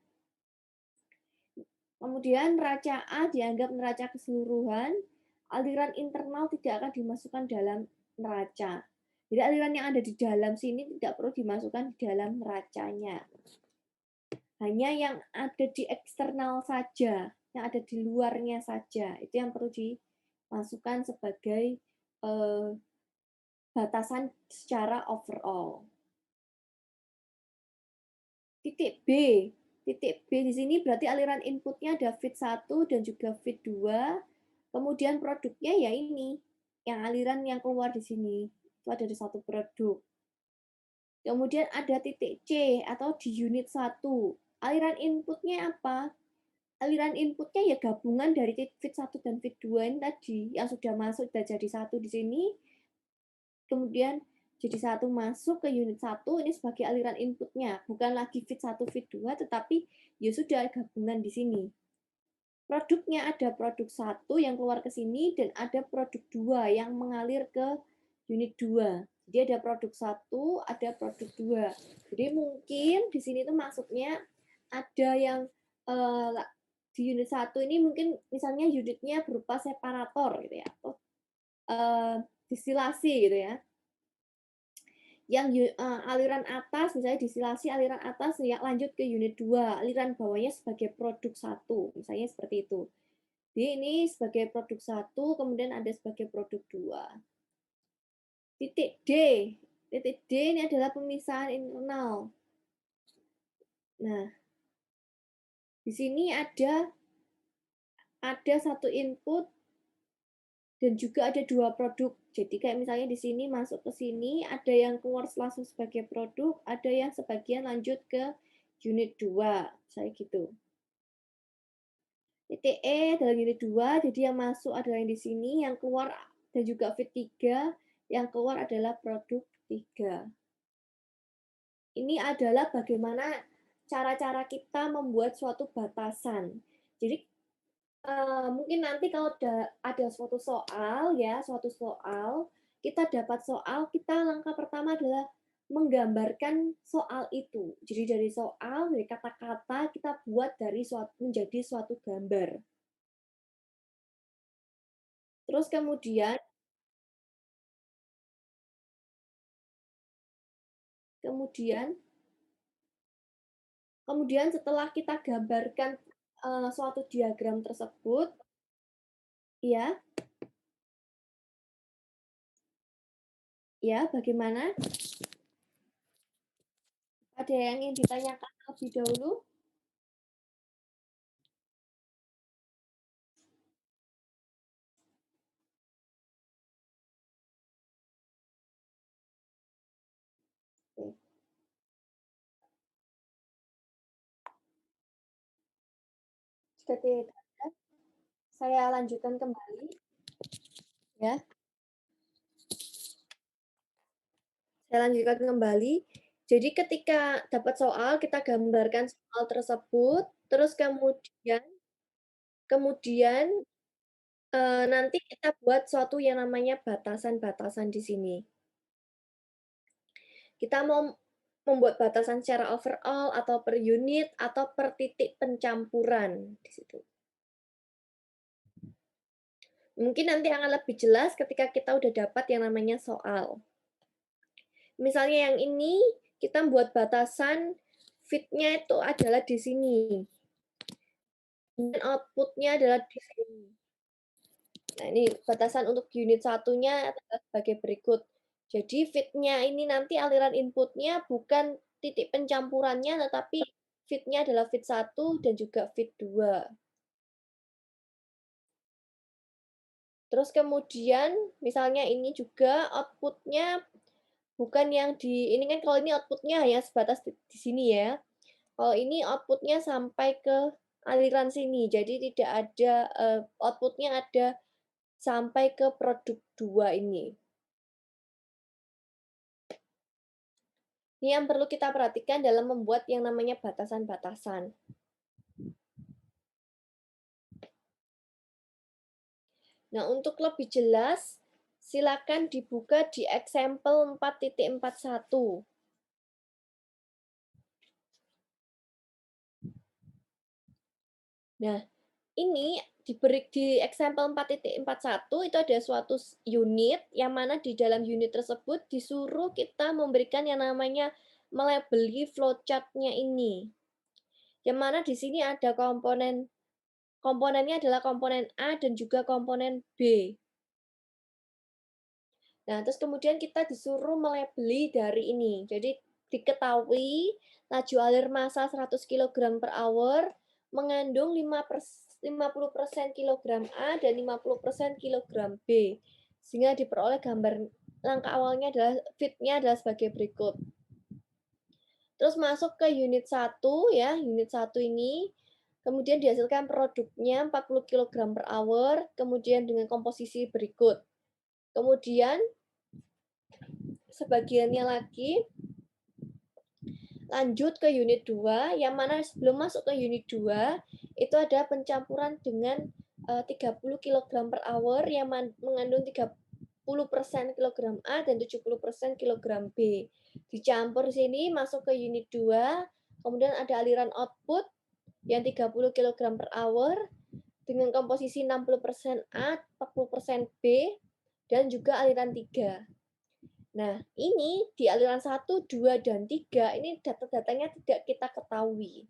Kemudian neraca A dianggap neraca keseluruhan, aliran internal tidak akan dimasukkan dalam neraca. Jadi aliran yang ada di dalam sini tidak perlu dimasukkan di dalam neracanya. Hanya yang ada di eksternal saja, yang ada di luarnya saja, itu yang perlu dimasukkan sebagai batasan secara overall. Titik B. Titik B di sini berarti aliran inputnya ada feed 1 dan juga feed 2. Kemudian produknya ya ini, yang aliran yang keluar di sini. Itu ada di satu produk. Kemudian ada titik C atau di unit 1. Aliran inputnya apa? Aliran inputnya ya gabungan dari feed 1 dan feed 2 ini tadi, yang sudah masuk, sudah jadi satu di sini. Kemudian jadi satu masuk ke unit 1 ini sebagai aliran inputnya, bukan lagi feed 1, feed 2, tetapi ya sudah gabungan di sini. Produknya ada produk 1 yang keluar ke sini dan ada produk 2 yang mengalir ke unit 2. Jadi ada produk 1, ada produk 2. Jadi mungkin di sini tuh maksudnya ada yang di unit 1 ini mungkin misalnya unitnya berupa separator gitu ya, atau distilasi gitu ya. Yang aliran atas misalnya distilasi aliran atas ya lanjut ke unit 2, aliran bawahnya sebagai produk 1, misalnya seperti itu. Jadi ini sebagai produk 1, kemudian ada sebagai produk 2. Titik D. Titik D ini adalah pemisahan internal. Nah, di sini ada satu input dan juga ada dua produk. Jadi kayak misalnya di sini masuk ke sini, ada yang keluar langsung sebagai produk, ada yang sebagian lanjut ke unit 2, saya gitu. Titik E adalah unit 2, jadi yang masuk adalah yang di sini, yang keluar dan juga feed 3, yang keluar adalah produk 3. Ini adalah bagaimana cara-cara kita membuat suatu batasan. Jadi mungkin nanti kalau ada suatu soal ya, suatu soal, kita dapat soal, kita langkah pertama adalah menggambarkan soal itu. Jadi dari soal, dari kata-kata kita buat menjadi suatu gambar. Terus kemudian kemudian setelah kita gambarkan suatu diagram tersebut, ya, ya, bagaimana? Ada yang ingin ditanyakan lebih dahulu? Ketika saya lanjutkan kembali, ya. Saya lanjutkan kembali. Jadi ketika dapat soal, kita gambarkan soal tersebut, terus kemudian kemudian, nanti kita buat suatu yang namanya batasan-batasan di sini. Kita mau membuat batasan secara overall atau per unit atau per titik pencampuran di situ. Mungkin nanti akan lebih jelas ketika kita udah dapat yang namanya soal. Misalnya yang ini, kita buat batasan fit-nya itu adalah di sini. Dan output-nya adalah di sini. Nah, ini batasan untuk unit satunya adalah sebagai berikut. Jadi fit-nya ini nanti aliran input-nya bukan titik pencampurannya, tetapi fit-nya adalah fit 1 dan juga fit 2. Terus kemudian misalnya ini juga output-nya bukan yang di ini kan kalau ini output-nya hanya sebatas di sini ya. Kalau ini output-nya sampai ke aliran sini. Jadi tidak ada output-nya ada sampai ke produk 2 ini. Ini yang perlu kita perhatikan dalam membuat yang namanya batasan-batasan. Nah, untuk lebih jelas, silakan dibuka di example 4.41. Nah, ini di example 4.41 itu ada suatu unit yang mana di dalam unit tersebut disuruh kita memberikan yang namanya melabeli flowchart-nya ini. Yang mana di sini ada komponennya adalah komponen A dan juga komponen B. Nah, terus kemudian kita disuruh melabeli dari ini. Jadi diketahui laju alir massa 100 kg per hour mengandung 50% kilogram A dan 50% kilogram B. Sehingga diperoleh gambar langkah awalnya adalah fit-nya adalah sebagai berikut. Terus masuk ke unit 1 ya, unit 1 ini. Kemudian dihasilkan produknya 40 kg per hour, kemudian dengan komposisi berikut. Kemudian sebagiannya lagi lanjut ke unit 2, yang mana sebelum masuk ke unit 2, itu ada pencampuran dengan 30 kg per hour yang mengandung 30% kilogram A dan 70% kilogram B. Dicampur sini masuk ke unit 2, kemudian ada aliran output yang 30 kg per hour dengan komposisi 60% A, 40% B, dan juga aliran 3. Nah, ini di aliran 1, 2, dan 3, ini data-datanya tidak kita ketahui.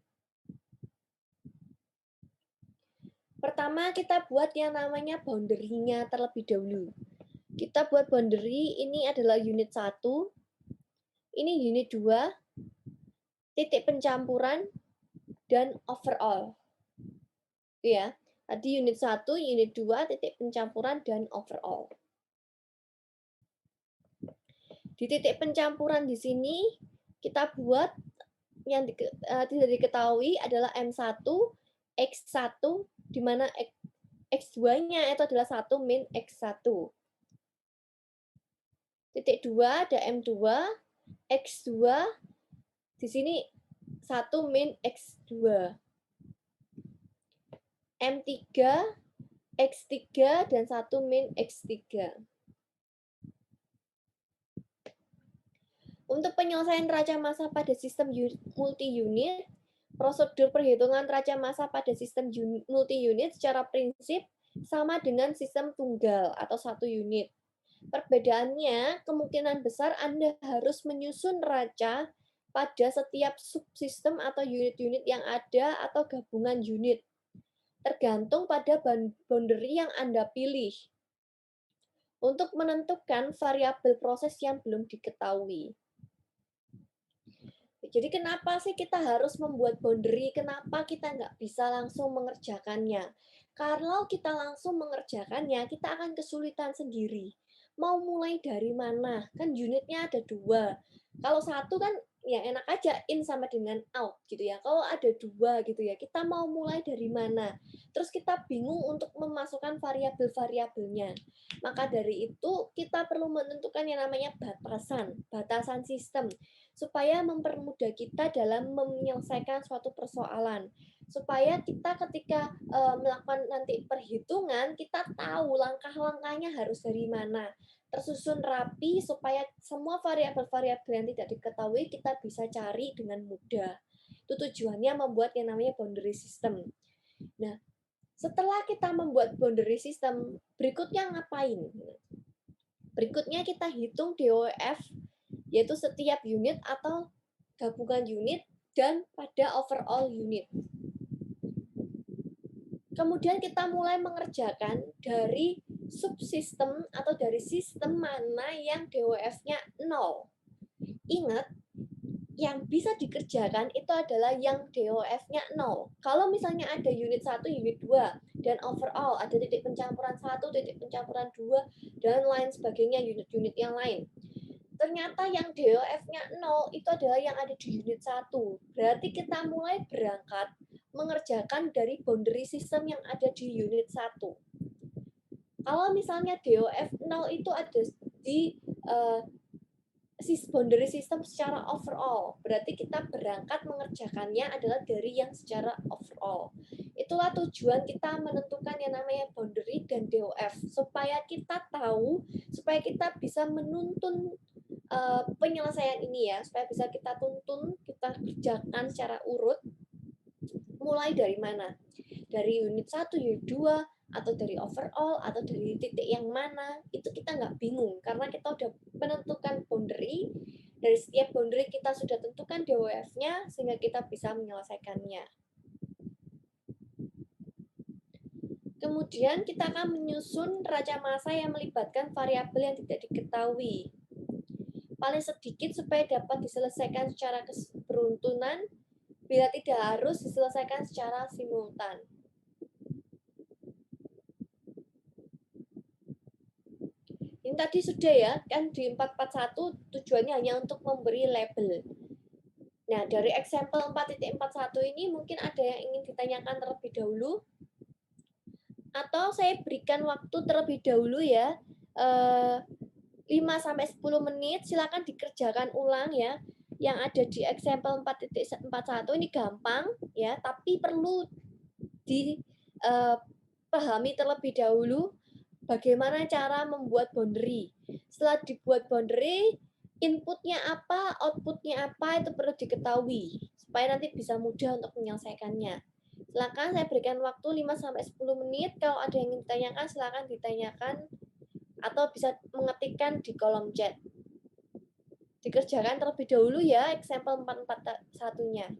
Pertama, kita buat yang namanya boundary-nya terlebih dahulu. Kita buat boundary, ini adalah unit 1, ini unit 2, titik pencampuran, dan overall. Itu ya. Tadi unit 1, unit 2, titik pencampuran, dan overall. Di titik pencampuran di sini, kita buat yang tidak diketahui adalah M1, X1, di mana X2-nya itu adalah 1 min X1. Titik 2 ada M2, X2, di sini 1 min X2. M3, X3, dan 1 min X3. Untuk penyelesaian neraca massa pada sistem multi-unit, prosedur perhitungan neraca massa pada sistem multi-unit secara prinsip sama dengan sistem tunggal atau satu unit. Perbedaannya, kemungkinan besar Anda harus menyusun neraca pada setiap subsistem atau unit-unit yang ada atau gabungan unit, tergantung pada boundary yang Anda pilih untuk menentukan variabel proses yang belum diketahui. Jadi kenapa sih kita harus membuat boundary? Kenapa kita nggak bisa langsung mengerjakannya? Kalau kita langsung mengerjakannya, kita akan kesulitan sendiri. Mau mulai dari mana? Kan unitnya ada 2. Kalau 1 kan ya enak aja in sama dengan out gitu ya. Kalau ada 2 gitu ya, kita mau mulai dari mana? Terus kita bingung untuk memasukkan variabel-variabelnya. Maka dari itu kita perlu menentukan yang namanya batasan sistem supaya mempermudah kita dalam menyelesaikan suatu persoalan. Supaya kita ketika melakukan nanti perhitungan, kita tahu langkah-langkahnya harus dari mana, tersusun rapi supaya semua variabel-variabel yang tidak diketahui kita bisa cari dengan mudah. Itu tujuannya membuat yang namanya boundary system. Nah, setelah kita membuat boundary system, berikutnya ngapain? Berikutnya kita hitung DOF, yaitu setiap unit atau gabungan unit dan pada overall unit. Kemudian kita mulai mengerjakan dari subsistem atau dari sistem mana yang DOF-nya 0. Ingat, yang bisa dikerjakan itu adalah yang DOF-nya 0. Kalau misalnya ada unit 1, unit 2, dan overall ada titik pencampuran 1, titik pencampuran 2, dan lain sebagainya unit-unit yang lain. Ternyata yang DOF-nya 0 itu adalah yang ada di unit 1. Berarti kita mulai berangkat mengerjakan dari boundary system yang ada di unit 1. Kalau misalnya DOF 0 itu ada di boundary system secara overall, berarti kita berangkat mengerjakannya adalah dari yang secara overall. Itulah tujuan kita menentukan yang namanya boundary dan DOF, supaya kita tahu, supaya kita bisa menuntun penyelesaian ini ya, supaya bisa kita tuntun, kita kerjakan secara urut, mulai dari mana? Dari unit 1, unit 2, atau dari overall, atau dari titik yang mana, itu kita nggak bingung, karena kita udah menentukan boundary, dari setiap boundary kita sudah tentukan DOF-nya, sehingga kita bisa menyelesaikannya. Kemudian kita akan menyusun raca massa yang melibatkan variabel yang tidak diketahui. Paling sedikit supaya dapat diselesaikan secara beruntunan, bila tidak harus diselesaikan secara simultan. Ini tadi sudah ya, kan di 441 tujuannya hanya untuk memberi label. Nah, dari example 4.41 ini mungkin ada yang ingin ditanyakan terlebih dahulu, atau saya berikan waktu terlebih dahulu ya, 5-10 menit, silakan dikerjakan ulang ya. Yang ada di example 4.41 ini gampang ya, tapi perlu dipahami terlebih dahulu bagaimana cara membuat boundary. Setelah dibuat boundary, inputnya apa, outputnya apa, itu perlu diketahui supaya nanti bisa mudah untuk menyelesaikannya. Silakan saya berikan waktu 5-10 menit. Kalau ada yang ingin ditanyakan, silakan ditanyakan atau bisa mengetikkan di kolom chat. Dikerjakan terlebih dahulu ya example 441-nya.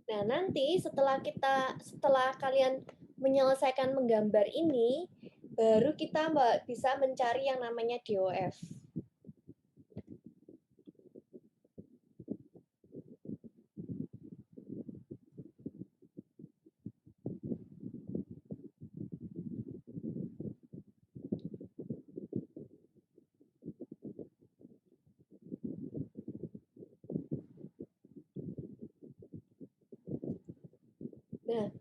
Nah, nanti setelah kalian menyelesaikan menggambar ini, baru kita bisa mencari yang namanya DOF. Nah,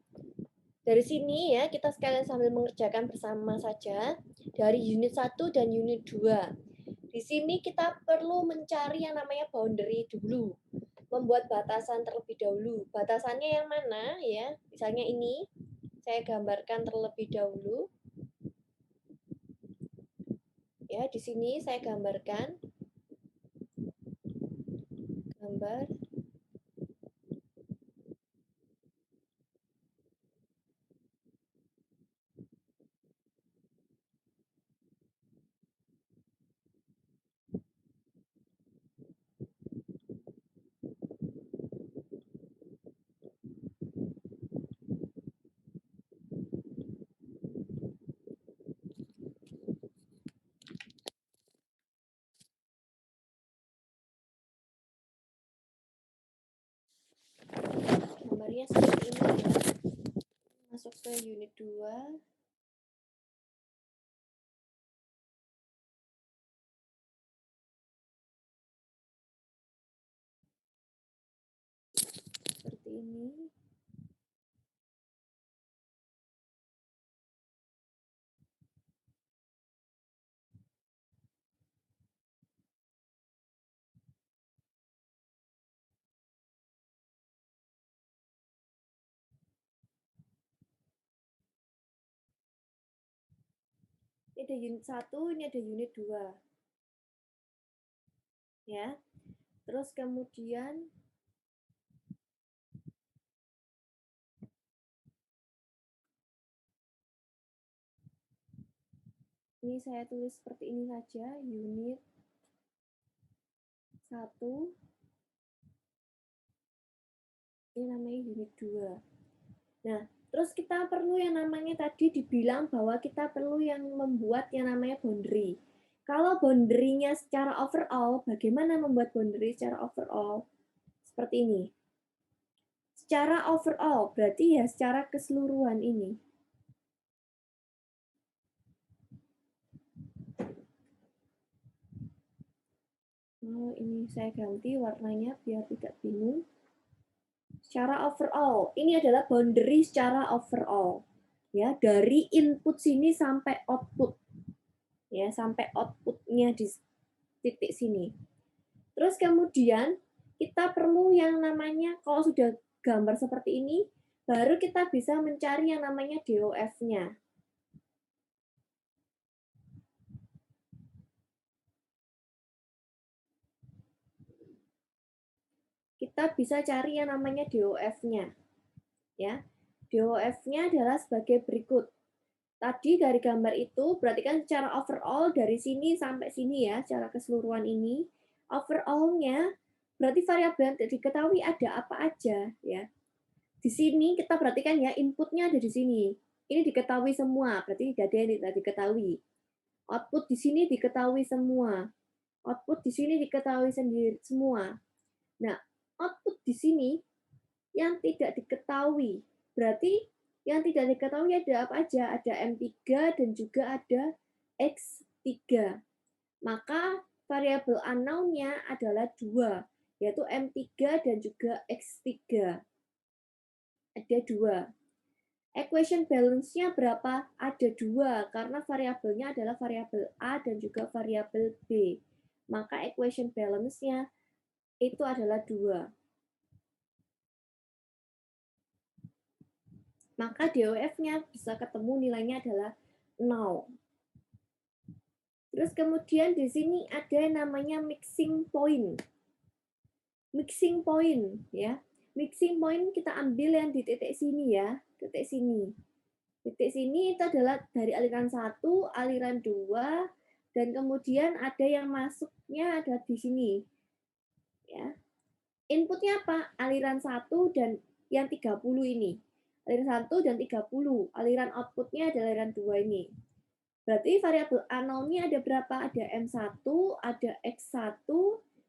dari sini ya kita sekalian sambil mengerjakan bersama saja dari unit 1 dan unit 2. Di sini kita perlu mencari yang namanya boundary dulu. Membuat batasan terlebih dahulu. Batasannya yang mana ya? Misalnya ini saya gambarkan terlebih dahulu. Ya, di sini saya gambarkan gambar. Gambarnya seperti ini ya. Masuk ke unit 2. Seperti ini. Ini ada unit 1, ini ada unit 2. Ya. Terus kemudian ini saya tulis seperti ini saja, unit 1. Ini namanya unit 2. Nah, terus kita perlu yang namanya tadi dibilang bahwa kita perlu yang membuat yang namanya boundary. Kalau boundary-nya secara overall, bagaimana membuat boundary secara overall? Seperti ini. Secara overall, berarti ya secara keseluruhan ini. Oh, ini saya ganti warnanya biar tidak bingung. Secara overall, ini adalah boundary secara overall. Ya, dari input sini sampai output. Ya, sampai outputnya di titik sini. Terus kemudian kita perlu yang namanya, kalau sudah gambar seperti ini, baru kita bisa mencari yang namanya DOF-nya. Kita bisa cari yang namanya DOF-nya. Ya, DOF-nya adalah sebagai berikut. Tadi dari gambar itu berarti kan secara overall dari sini sampai sini ya, secara keseluruhan ini. Overall-nya berarti variabel yang diketahui ada apa aja ya. Di sini kita perhatikan ya, inputnya ada di sini. Ini diketahui semua, berarti tidak ada yang tidak diketahui. Output di sini diketahui semua. Output di sini diketahui sendiri semua. Nah, output di sini yang tidak diketahui. Berarti yang tidak diketahui ada apa aja? Ada M3 dan juga ada X3. Maka variabel unknown-nya adalah 2, yaitu M3 dan juga X3. Ada 2. Equation balance-nya berapa? Ada 2, karena variabelnya adalah variabel A dan juga variabel B. Maka equation balance-nya itu adalah 2. Maka DOF-nya bisa ketemu nilainya adalah 0. Terus kemudian di sini ada namanya mixing point. Mixing point ya. Mixing point kita ambil yang di titik sini ya, titik sini. Titik sini itu adalah dari aliran 1, aliran 2, dan kemudian ada yang masuknya ada di sini. Ya. Inputnya apa? Aliran 1 dan yang 30 ini. Aliran 1 dan 30. Aliran outputnya adalah aliran 2 ini. Berarti variabel unknown-nya ada berapa? Ada M1, ada X1,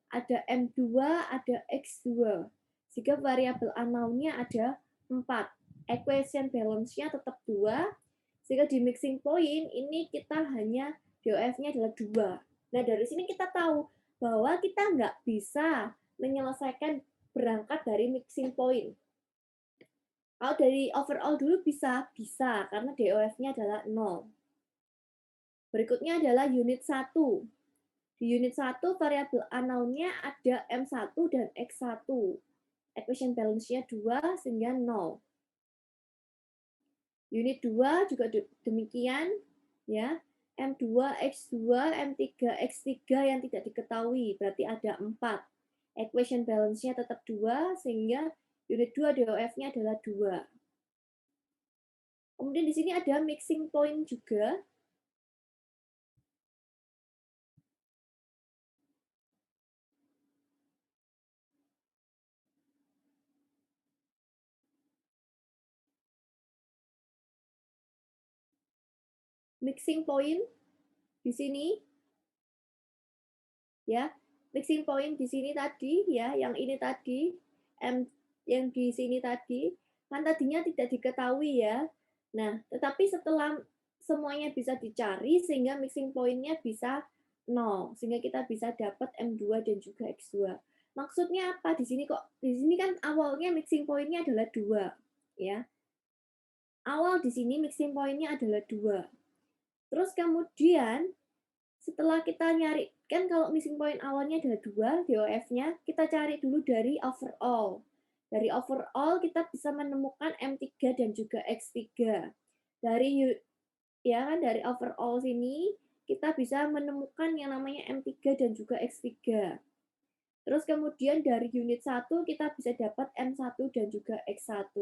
ada M2, ada X2. Sehingga variabel unknown-nya ada 4. Equation balance-nya tetap 2. Sehingga di mixing point ini kita hanya DOF-nya adalah 2. Nah, dari sini kita tahu bahwa kita nggak bisa menyelesaikan berangkat dari mixing point. Kalau dari overall dulu bisa, bisa karena DOF-nya adalah 0. Berikutnya adalah unit 1. Di unit 1 variabel unknown-nya ada M1 dan X1. Equation balance-nya 2 sehingga 0. Unit 2 juga demikian ya. M2, X2, M3, X3 yang tidak diketahui, berarti ada 4. Equation balance-nya tetap 2 sehingga unit 2 DOF-nya adalah 2. Kemudian di sini ada mixing point juga. Mixing point di sini ya. Mixing point di sini tadi ya, yang ini tadi M yang di sini tadi kan tadinya tidak diketahui ya. Nah, tetapi setelah semuanya bisa dicari sehingga mixing point-nya bisa 0, sehingga kita bisa dapat M2 dan juga X2. Maksudnya apa di sini kok? Di sini kan awalnya mixing point-nya adalah 2 ya. Awal di sini mixing point-nya adalah 2. Terus kemudian setelah kita nyari, kan kalau missing point awalnya adalah 2, DOF-nya, kita cari dulu dari overall. Dari overall kita bisa menemukan M3 dan juga X3. Dari ya kan dari overall sini kita bisa menemukan yang namanya M3 dan juga X3. Terus kemudian dari unit 1 kita bisa dapat M1 dan juga X1.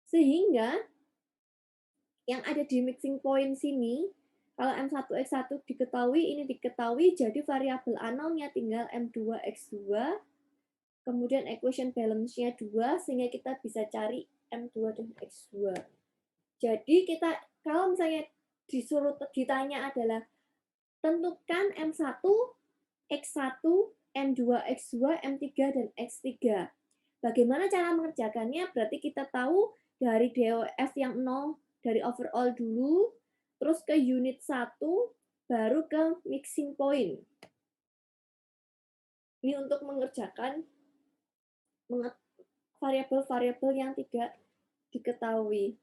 Sehingga yang ada di mixing point sini, kalau M1, X1 diketahui, ini diketahui, jadi variabel unknown-nya tinggal M2, X2, kemudian equation balance-nya 2, sehingga kita bisa cari M2 dan X2. Jadi kita, kalau misalnya disuruh ditanya adalah, tentukan M1, X1, M2, X2, M3, dan X3. Bagaimana cara mengerjakannya? Berarti kita tahu dari DOF yang 0 dari overall dulu, terus ke unit 1, baru ke mixing point. Ini untuk mengerjakan variabel-variabel yang tidak diketahui.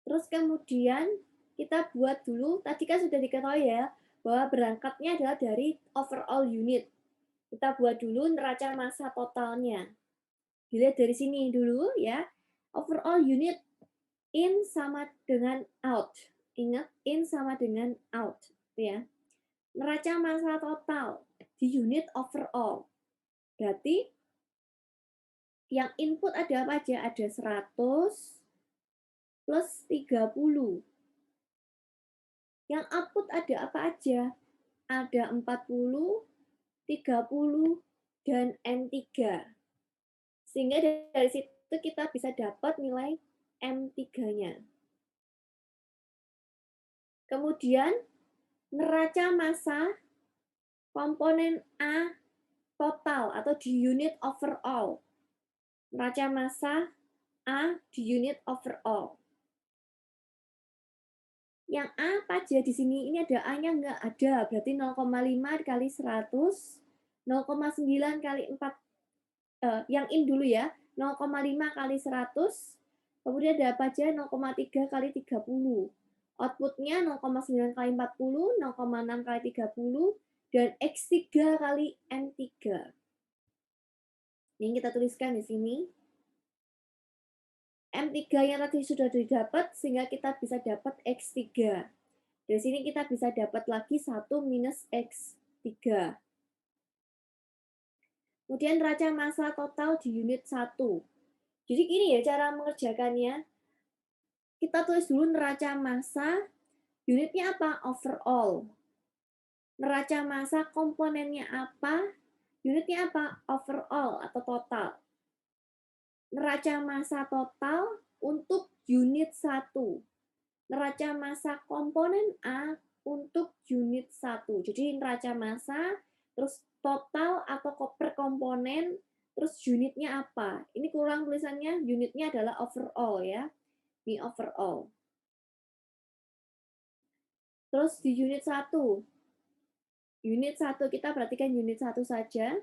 Terus kemudian kita buat dulu, tadi kan sudah diketahui ya, bahwa berangkatnya adalah dari overall unit. Kita buat dulu neraca massa totalnya. Dilihat dari sini dulu ya, overall unit in sama dengan out. Ingat, in sama dengan out. Ya. Neraca massa total di unit overall. Berarti yang input ada apa aja? Ada 100 plus 30. Yang output ada apa aja? Ada 40, 30, dan N3. Sehingga dari situ kita bisa dapat nilai M3-nya. Kemudian neraca massa komponen A total atau di unit overall. Neraca massa A di unit overall. Yang A apa aja di sini? Ini ada A-nya nggak ada, berarti 0,5 kali 100, 0,9 kali 4, yang in dulu ya, 0,5 kali 100, kemudian ada apa aja? 0,3 kali 30. Outputnya 0,9 kali 40, 0,6 kali 30, dan X3 kali N3. Ini kita tuliskan di sini. M3 yang tadi sudah didapat, sehingga kita bisa dapat X3. Dari sini kita bisa dapat lagi 1 minus X3. Kemudian neraca massa total di unit 1. Jadi gini ya cara mengerjakannya. Kita tulis dulu neraca massa, unitnya apa? Overall. Neraca massa komponennya apa? Unitnya apa? Overall atau total. Neraca massa total untuk unit 1. Neraca massa komponen A untuk unit 1. Jadi neraca massa, terus total atau per komponen, terus unitnya apa. Ini kurang tulisannya, unitnya adalah overall ya. Ini overall. Terus di unit 1 kita perhatikan unit 1 saja.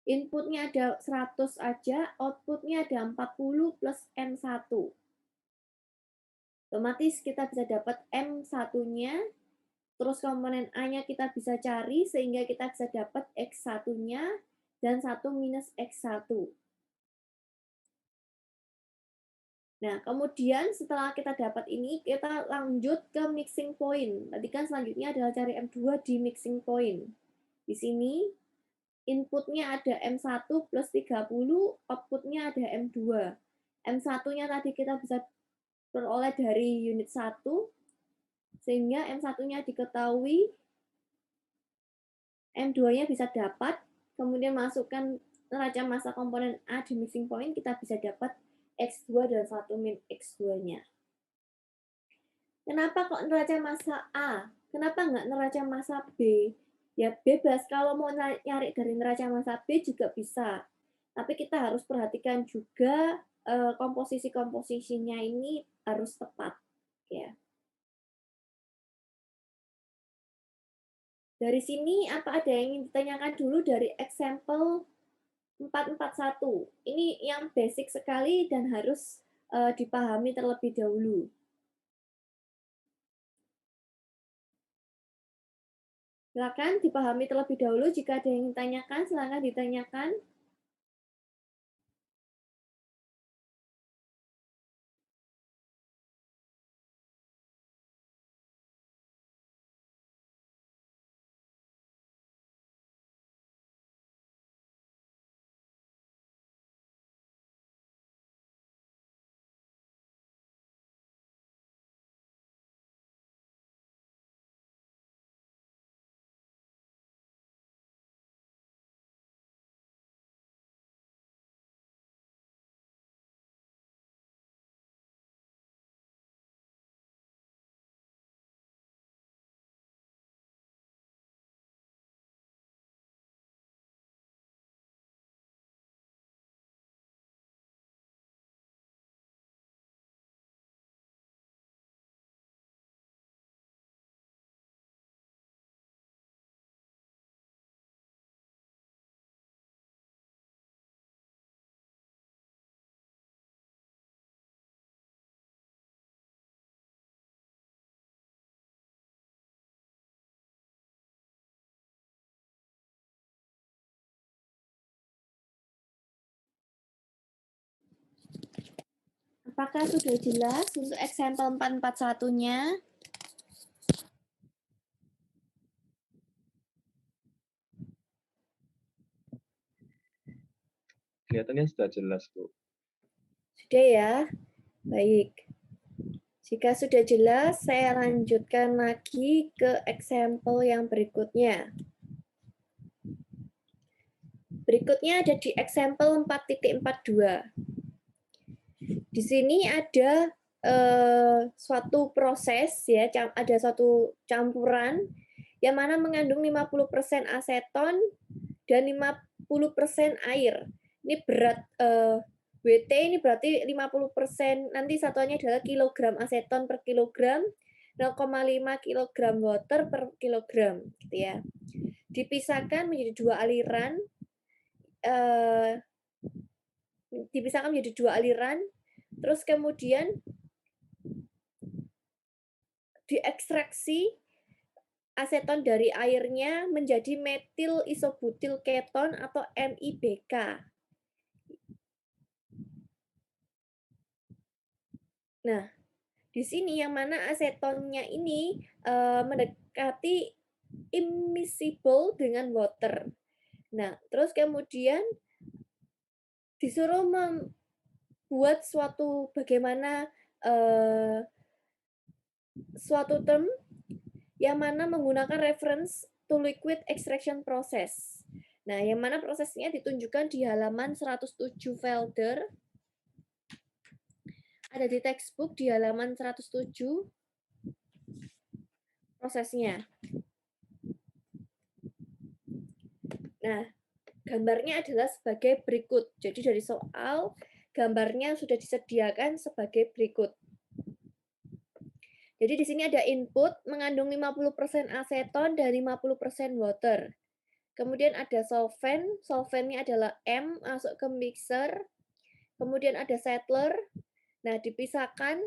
Inputnya ada 100 aja, outputnya ada 40 plus M1. Otomatis kita bisa dapat M1-nya, terus komponen A-nya kita bisa cari, sehingga kita bisa dapat X1-nya, dan 1 minus X1. Nah, kemudian setelah kita dapat ini, kita lanjut ke mixing point. Tadi kan selanjutnya adalah cari M2 di mixing point. Di sini, inputnya ada M1 plus 30, outputnya ada M2. M1-nya tadi kita bisa peroleh dari unit 1, sehingga M1-nya diketahui, M2-nya bisa dapat, kemudian masukkan neraca massa komponen A di mixing point, kita bisa dapat X2 dan 1 min X2-nya. Kenapa kok neraca massa A? Kenapa nggak neraca massa B? Ya bebas, kalau mau nyari dari neraca massa B juga bisa. Tapi kita harus perhatikan juga komposisi-komposisinya ini harus tepat. Ya. Dari sini apa ada yang ingin ditanyakan dulu dari example 441? Ini yang basic sekali dan harus dipahami terlebih dahulu. Silakan dipahami terlebih dahulu. Jika ada yang ingin ditanyakan, silakan ditanyakan. Apakah sudah jelas untuk example 441-nya? Kelihatannya sudah jelas, Bu. Sudah ya? Baik. Jika sudah jelas, saya lanjutkan lagi ke example yang berikutnya. Berikutnya ada di example 4.42. Di sini ada suatu proses, ya, ada suatu campuran yang mana mengandung 50% aseton dan 50% air. Ini berat WT ini berarti 50%, nanti satuannya adalah kilogram aseton per kilogram, 0,5 kilogram water per kilogram, gitu ya. Dipisahkan menjadi dua aliran, terus kemudian diekstraksi aseton dari airnya menjadi metil isobutil keton atau MIBK. Nah, di sini yang mana asetonnya ini mendekati immiscible dengan water. Nah, terus kemudian disuruh membuat suatu term yang mana menggunakan reference to liquid extraction process. Nah, yang mana prosesnya ditunjukkan di halaman 107 Felder. Ada di textbook di halaman 107 prosesnya. Nah, gambarnya adalah sebagai berikut. Jadi dari soal, gambarnya sudah disediakan sebagai berikut. Jadi di sini ada input mengandung 50% aseton dan 50% water. Kemudian ada solvent, solventnya adalah M masuk ke mixer. Kemudian ada settler. Nah, dipisahkan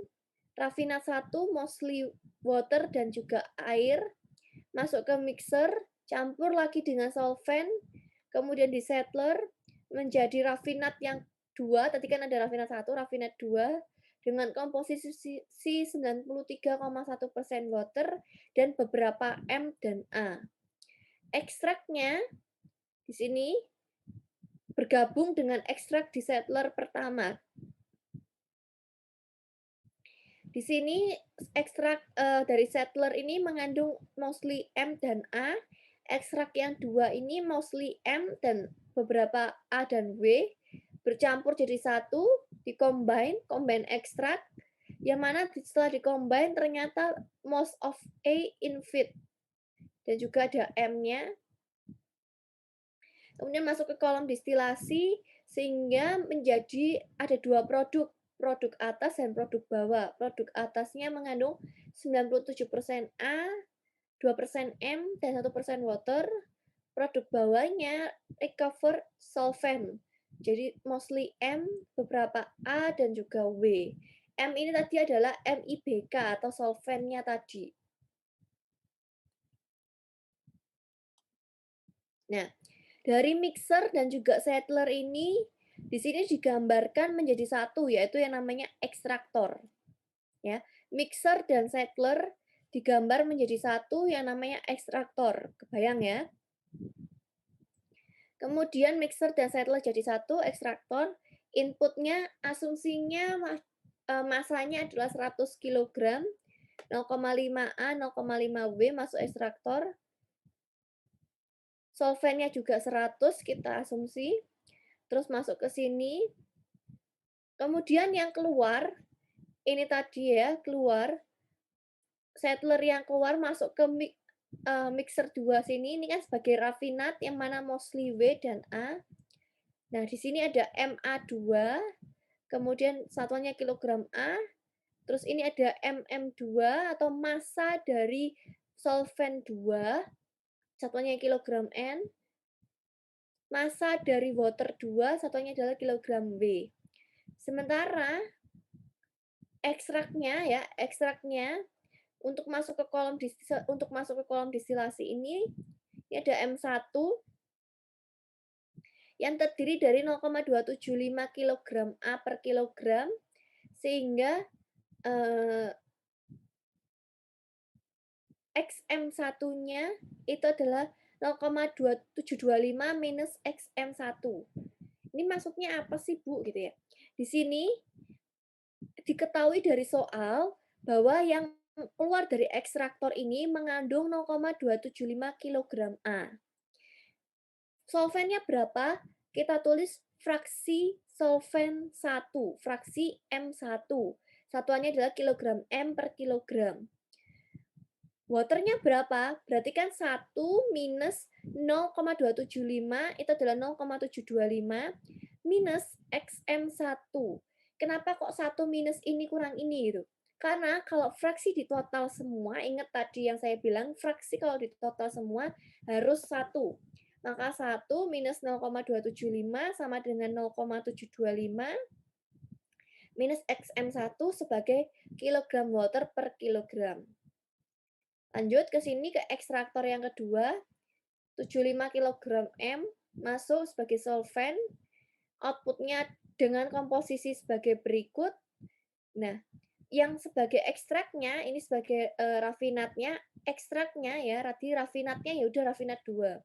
rafinat 1 mostly water dan juga air masuk ke mixer, campur lagi dengan solvent, kemudian di settler menjadi rafinat yang 2, tadi kan ada rafinat 1, rafinat 2 dengan komposisi 93,1% water dan beberapa M dan A. Ekstraknya di sini bergabung dengan ekstrak di settler pertama. Di sini ekstrak dari settler ini mengandung mostly M dan A. Ekstrak yang 2 ini mostly M dan beberapa A dan W bercampur jadi satu, combine ekstrak, yang mana setelah combine ternyata most of A in feed dan juga ada M-nya. Kemudian masuk ke kolom distilasi sehingga menjadi ada 2 produk, produk atas dan produk bawah. Produk atasnya mengandung 97% A, 2% M, dan 1% water. Produk bawahnya recover solvent. Jadi mostly M, beberapa A, dan juga W. M ini tadi adalah MIBK atau solventnya tadi. Nah, dari mixer dan juga settler ini di sini digambarkan menjadi satu, yaitu yang namanya ekstraktor. Ya, mixer dan settler digambar menjadi satu yang namanya ekstraktor. Kebayang ya? Kemudian mixer dan settler jadi satu, ekstraktor. Inputnya asumsinya masanya adalah 100 kg, 0,5 A, 0,5 W masuk ekstraktor. Solventnya juga 100 kita asumsi. Terus masuk ke sini. Kemudian yang keluar, ini tadi ya, keluar. Settler yang keluar masuk ke mixer 2 sini, ini kan sebagai rafinat yang mana mostly W dan A. Nah, di sini ada MA2, kemudian satuannya kilogram A, terus ini ada MM2 atau massa dari solvent 2, satuannya kilogram N, massa dari water 2, satuannya adalah kilogram W. Sementara ekstraknya untuk masuk ke kolom distilasi ini ada M1 yang terdiri dari 0,275 kg A per kilogram sehingga XM1-nya itu adalah 0,2725 minus XM1. Ini maksudnya apa sih, Bu? Gitu ya. Di sini diketahui dari soal bahwa yang keluar dari ekstraktor ini mengandung 0,275 kg A. Solventnya berapa? Kita tulis fraksi solvent 1, fraksi M1. Satuannya adalah kilogram M per kilogram. Waternya berapa? Berarti kan 1 minus 0,275 itu adalah 0,725 minus XM1. Kenapa kok 1 minus ini kurang ini gitu? Karena kalau fraksi di total semua, ingat tadi yang saya bilang, fraksi kalau di total semua harus 1. Maka 1 minus 0,275 sama dengan 0,725 minus XM1 sebagai kilogram water per kilogram. Lanjut ke sini ke ekstraktor yang kedua, 75 kg M masuk sebagai solvent, outputnya dengan komposisi sebagai berikut. Nah, yang sebagai ekstraknya, ini sebagai rafinatnya, ekstraknya ya, rafinatnya ya udah rafinat 2.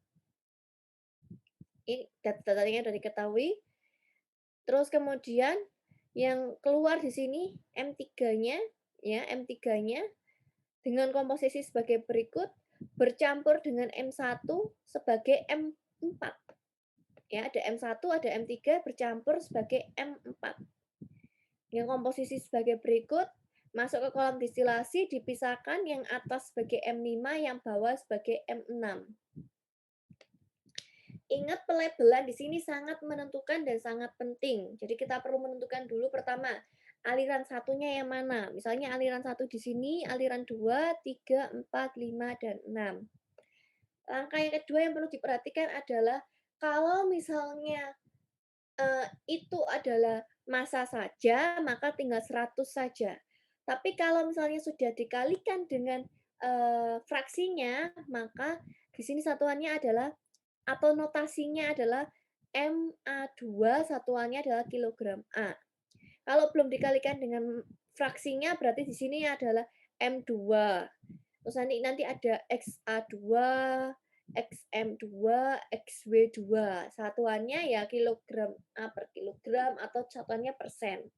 Ini data-datanya sudah diketahui. Terus kemudian yang keluar di sini M3-nya, ya, M3-nya dengan komposisi sebagai berikut, bercampur dengan M1 sebagai M4. Ya, ada M1, ada M3 bercampur sebagai M4. Yang komposisi sebagai berikut, masuk ke kolom distilasi, dipisahkan yang atas sebagai M5, yang bawah sebagai M6. Ingat pelabelan di sini sangat menentukan dan sangat penting. Jadi kita perlu menentukan dulu pertama, aliran satunya yang mana. Misalnya aliran satu di sini, aliran 2, 3, 4, 5, dan 6. Langkah yang kedua yang perlu diperhatikan adalah kalau misalnya itu adalah massa saja, maka tinggal 100 saja. Tapi kalau misalnya sudah dikalikan dengan, fraksinya, maka di sini satuannya adalah atau notasinya adalah MA2, satuannya adalah kilogram A. Kalau belum dikalikan dengan fraksinya berarti di sini adalah M2. Terus nanti ada XA2, XM2, XW2. Satuannya ya kilogram A per kilogram atau satuannya persen.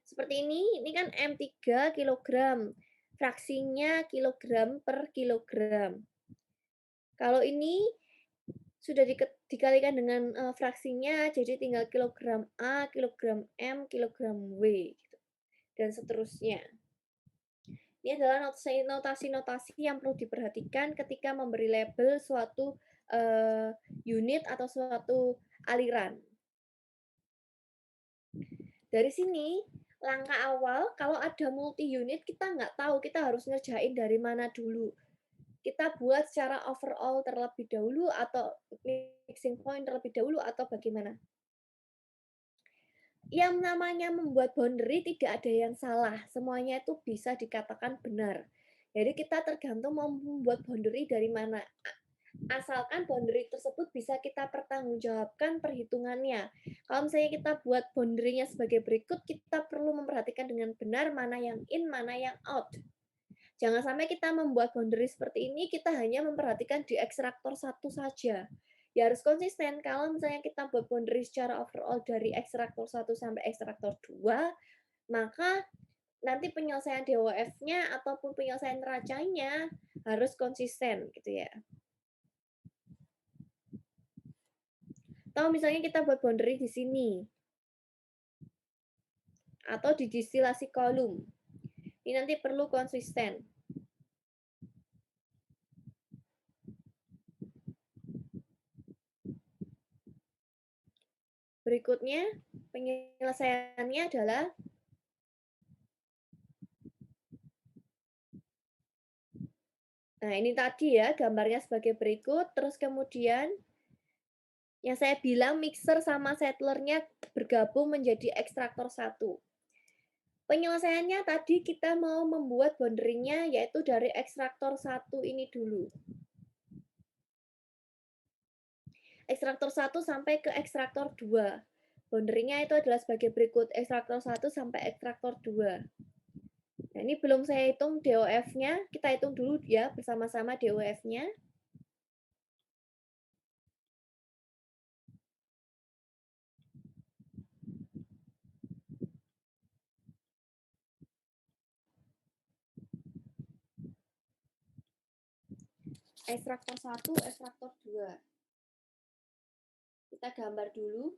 Seperti ini kan M3 kilogram. Fraksinya kilogram per kilogram. Kalau ini sudah dikalikan dengan fraksinya, jadi tinggal kilogram A, kilogram M, kilogram W, gitu. Dan seterusnya. Ini adalah notasi-notasi yang perlu diperhatikan ketika memberi label suatu unit atau suatu aliran. Dari sini, langkah awal kalau ada multi unit kita nggak tahu kita harus ngerjain dari mana dulu. Kita buat secara overall terlebih dahulu atau mixing point terlebih dahulu atau bagaimana? Yang namanya membuat boundary tidak ada yang salah, semuanya itu bisa dikatakan benar. Jadi kita tergantung mau membuat boundary dari mana. Asalkan boundary tersebut bisa kita pertanggungjawabkan perhitungannya. Kalau misalnya kita buat boundary-nya sebagai berikut, kita perlu memperhatikan dengan benar mana yang in, mana yang out. Jangan sampai kita membuat boundary seperti ini, kita hanya memperhatikan di ekstraktor satu saja. Ya harus konsisten, kalau misalnya kita buat boundary secara overall dari ekstraktor 1 sampai ekstraktor 2, maka nanti penyelesaian DOF-nya ataupun penyelesaian neracanya harus konsisten gitu ya. Atau misalnya kita buat boundary di sini. Atau di distilasi kolom. Ini nanti perlu konsisten. Berikutnya, penyelesaiannya adalah nah, ini tadi ya gambarnya sebagai berikut, terus kemudian yang saya bilang mixer sama settlernya bergabung menjadi ekstraktor 1. Penyelesaiannya tadi kita mau membuat boundary-nya yaitu dari ekstraktor 1 ini dulu. Ekstraktor 1 sampai ke ekstraktor 2. Boundary-nya itu adalah sebagai berikut, ekstraktor 1 sampai ekstraktor 2. Nah, ini belum saya hitung DOF-nya, kita hitung dulu ya bersama-sama DOF-nya. Ekstraktor 1, ekstraktor 2. Kita gambar dulu.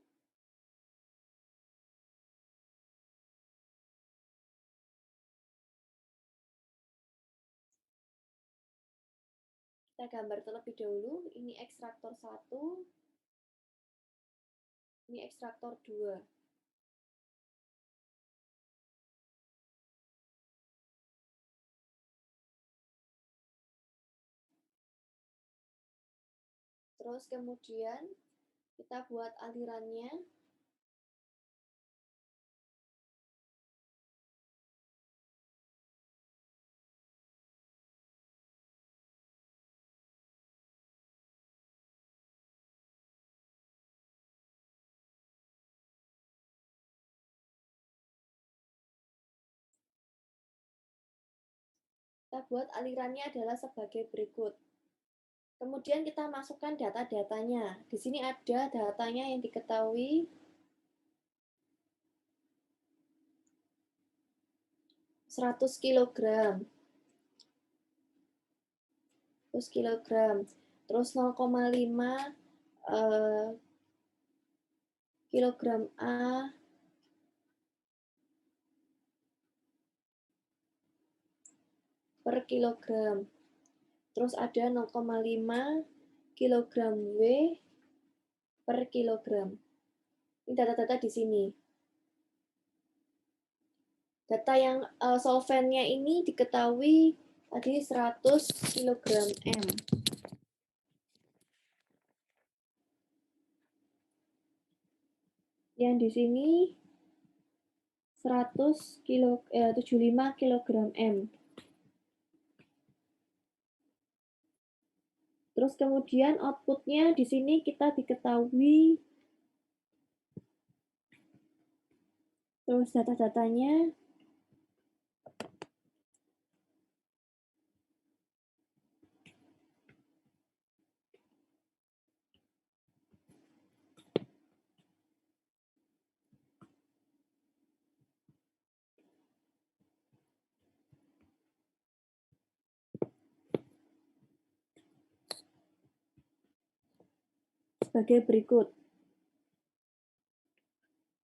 Kita gambar terlebih dahulu, ini ekstraktor 1, ini ekstraktor 2. Terus kemudian kita buat alirannya. Kita buat alirannya adalah sebagai berikut. Kemudian kita masukkan data-datanya. Di sini ada datanya yang diketahui. 100 kilogram. 100 kilogram. Terus 0,5 kilogram A per kilogram. Terus ada 0,5 kilogram W per kilogram. Ini data-data di sini. Data yang solvennya ini diketahui tadi 100 kilogram M. Yang di sini 75 kilogram M. Terus kemudian outputnya di sini kita diketahui, terus data-datanya sebagai berikut.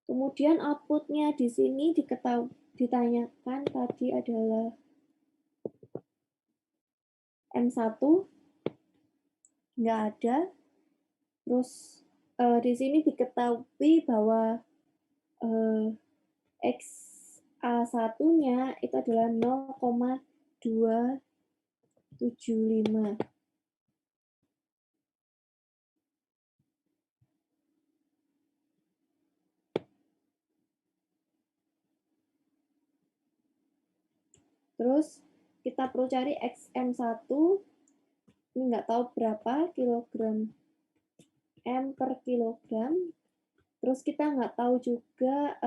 Kemudian outputnya di sini ditanyakan tadi adalah M1, nggak ada. Terus di sini diketahui bahwa XA1-nya itu adalah 0,275. Terus kita perlu cari XM1, ini nggak tahu berapa kilogram M per kilogram. Terus kita nggak tahu juga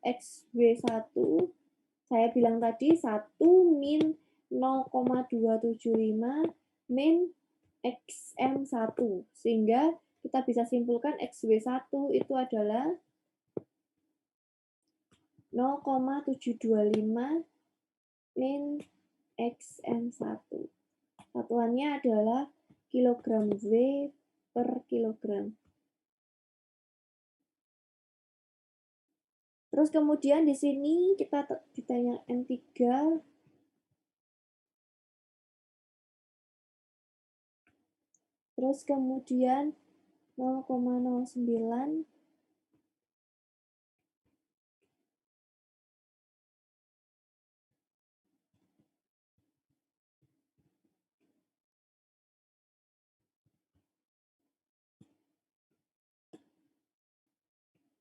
XW1, saya bilang tadi 1 min 0,275 min XM1. Sehingga kita bisa simpulkan XW1 itu adalah 0,725 min XM1. Satuannya adalah kilogram W per kilogram. Terus kemudian di sini kita ditanya M3, terus kemudian 0,09,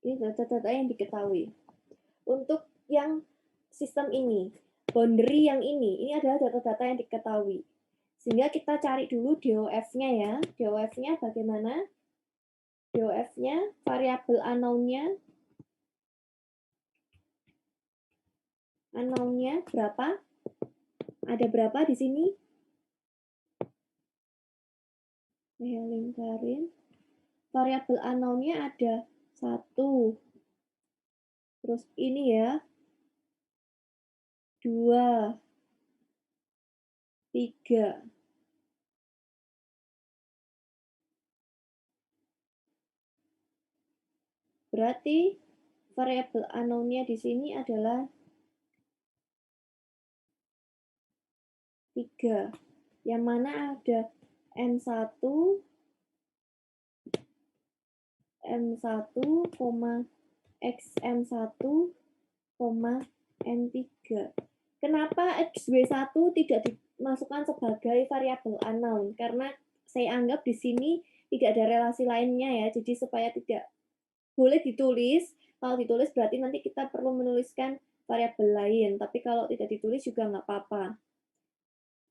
ini data-data yang diketahui. Untuk yang sistem ini, boundary yang ini adalah data-data yang diketahui. Sehingga kita cari dulu DOF-nya ya. DOF-nya bagaimana? DOF-nya, variabel unknown-nya. Unknown-nya berapa? Ada berapa di sini? Saya lingkarin. Variabel unknown-nya ada 1. Terus ini ya, 2, 3. Berarti variabel unknown-nya di sini adalah 3. Yang mana ada M1, M1, XM1, M3. Kenapa XW1 tidak dimasukkan sebagai variabel unknown? Karena saya anggap di sini tidak ada relasi lainnya ya, jadi supaya tidak boleh ditulis. Kalau ditulis berarti nanti kita perlu menuliskan variabel lain, tapi kalau tidak ditulis juga nggak apa-apa.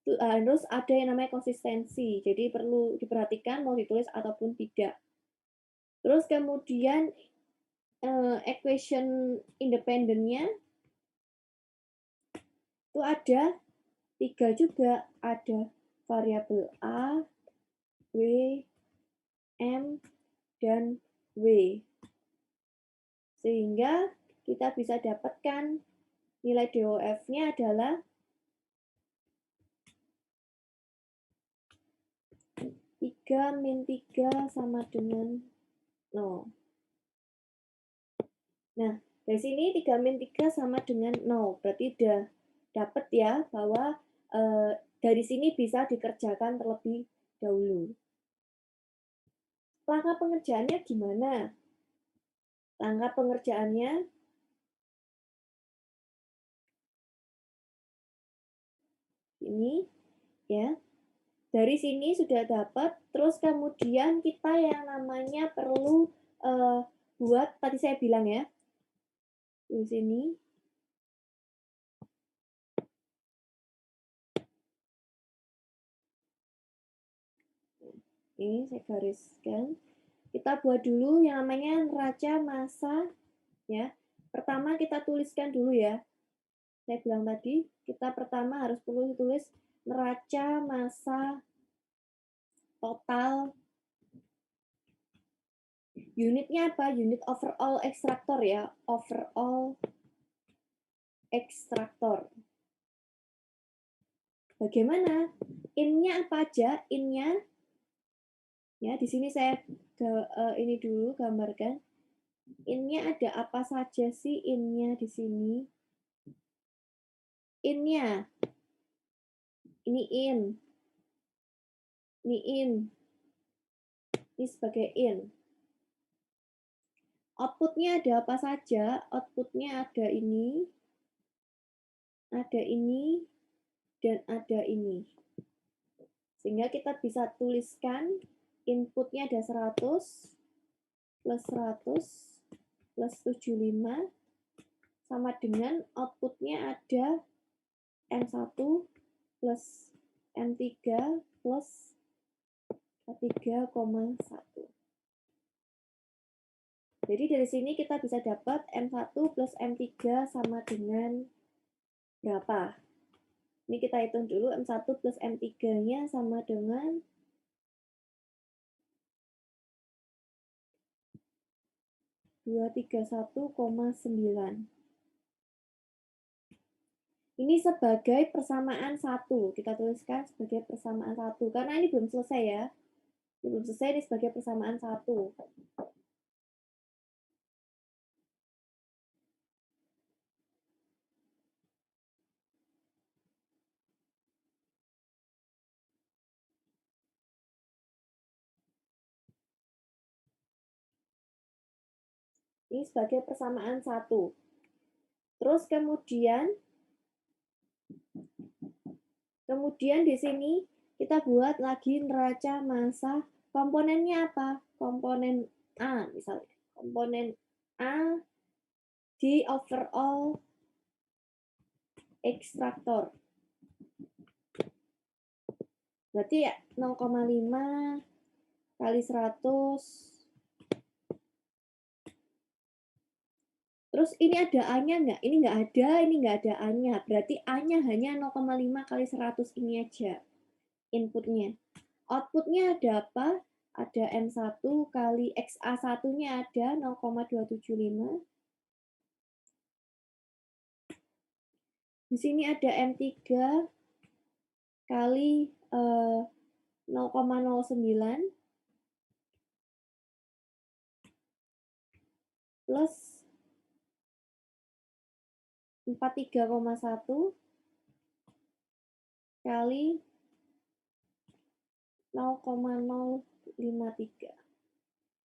Terus ada yang namanya konsistensi, jadi perlu diperhatikan mau ditulis ataupun tidak. Terus kemudian equation independennya itu ada 3 juga, ada variabel A, W, M, dan W. Sehingga kita bisa dapatkan nilai DOF-nya adalah 3 min 3 sama dengan 0. Nah, dari sini 3 min 3 sama dengan 0. Berarti udah dapat ya bahwa dari sini bisa dikerjakan terlebih dahulu. Langkah pengerjaannya gimana? Langkah pengerjaannya Ini ya. Dari sini sudah dapat, terus kemudian kita yang namanya perlu buat tadi saya bilang ya. Di sini. Ini saya gariskan. Kita buat dulu yang namanya neraca massa ya. Pertama kita tuliskan dulu ya. Saya bilang tadi, kita pertama harus perlu tulis neraca massa total. Unitnya apa? Unit overall ekstraktor ya. Overall ekstraktor. Bagaimana? In-nya apa aja? In-nya ya, di sini saya ini dulu gambarkan. In-nya ada apa saja sih in-nya di sini? In-nya. Ini in. Ini in. Ini sebagai in. Output-nya ada apa saja? Output-nya ada ini, dan ada ini. Sehingga kita bisa tuliskan inputnya ada 100 plus 100 plus 75 sama dengan outputnya ada M1 plus M3 plus 3,1. Jadi dari sini kita bisa dapat M1 plus M3 sama dengan berapa? Ini kita hitung dulu, M1 plus M3-nya sama dengan 231,9. Ini sebagai persamaan 1. Kita tuliskan sebagai persamaan 1. Karena ini belum selesai ya. Ini belum selesai, ini sebagai persamaan 1. Ini sebagai persamaan 1. Terus kemudian di sini kita buat lagi neraca massa. Komponennya apa? Komponen A misalnya. Komponen A di overall ekstraktor. Berarti ya 0,5 kali 100. Terus ini ada A-nya nggak? Ini nggak ada, ini nggak ada A-nya. Berarti A-nya hanya 0,5 kali 100 ini aja inputnya. Outputnya ada apa? Ada M1 kali XA1-nya ada 0,275. Di sini ada M3 kali 0,09 plus 43,1 kali 0,053.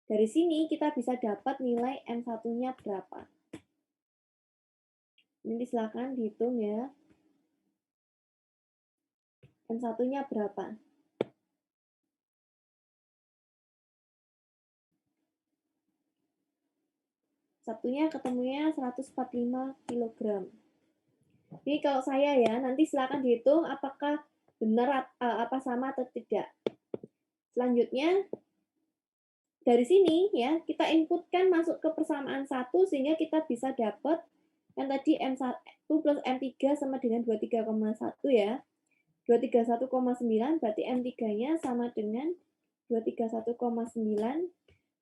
Dari sini kita bisa dapat nilai M1-nya berapa. Ini silakan dihitung ya. M1-nya berapa? Satunya ketemunya 145 kg. Jadi kalau saya ya, nanti silakan dihitung apakah benar apa sama atau tidak. Selanjutnya dari sini ya, kita inputkan masuk ke persamaan 1 sehingga kita bisa dapat yang tadi M1 plus M3 sama dengan 23,1 ya. 231,9 berarti M3-nya sama dengan 231,9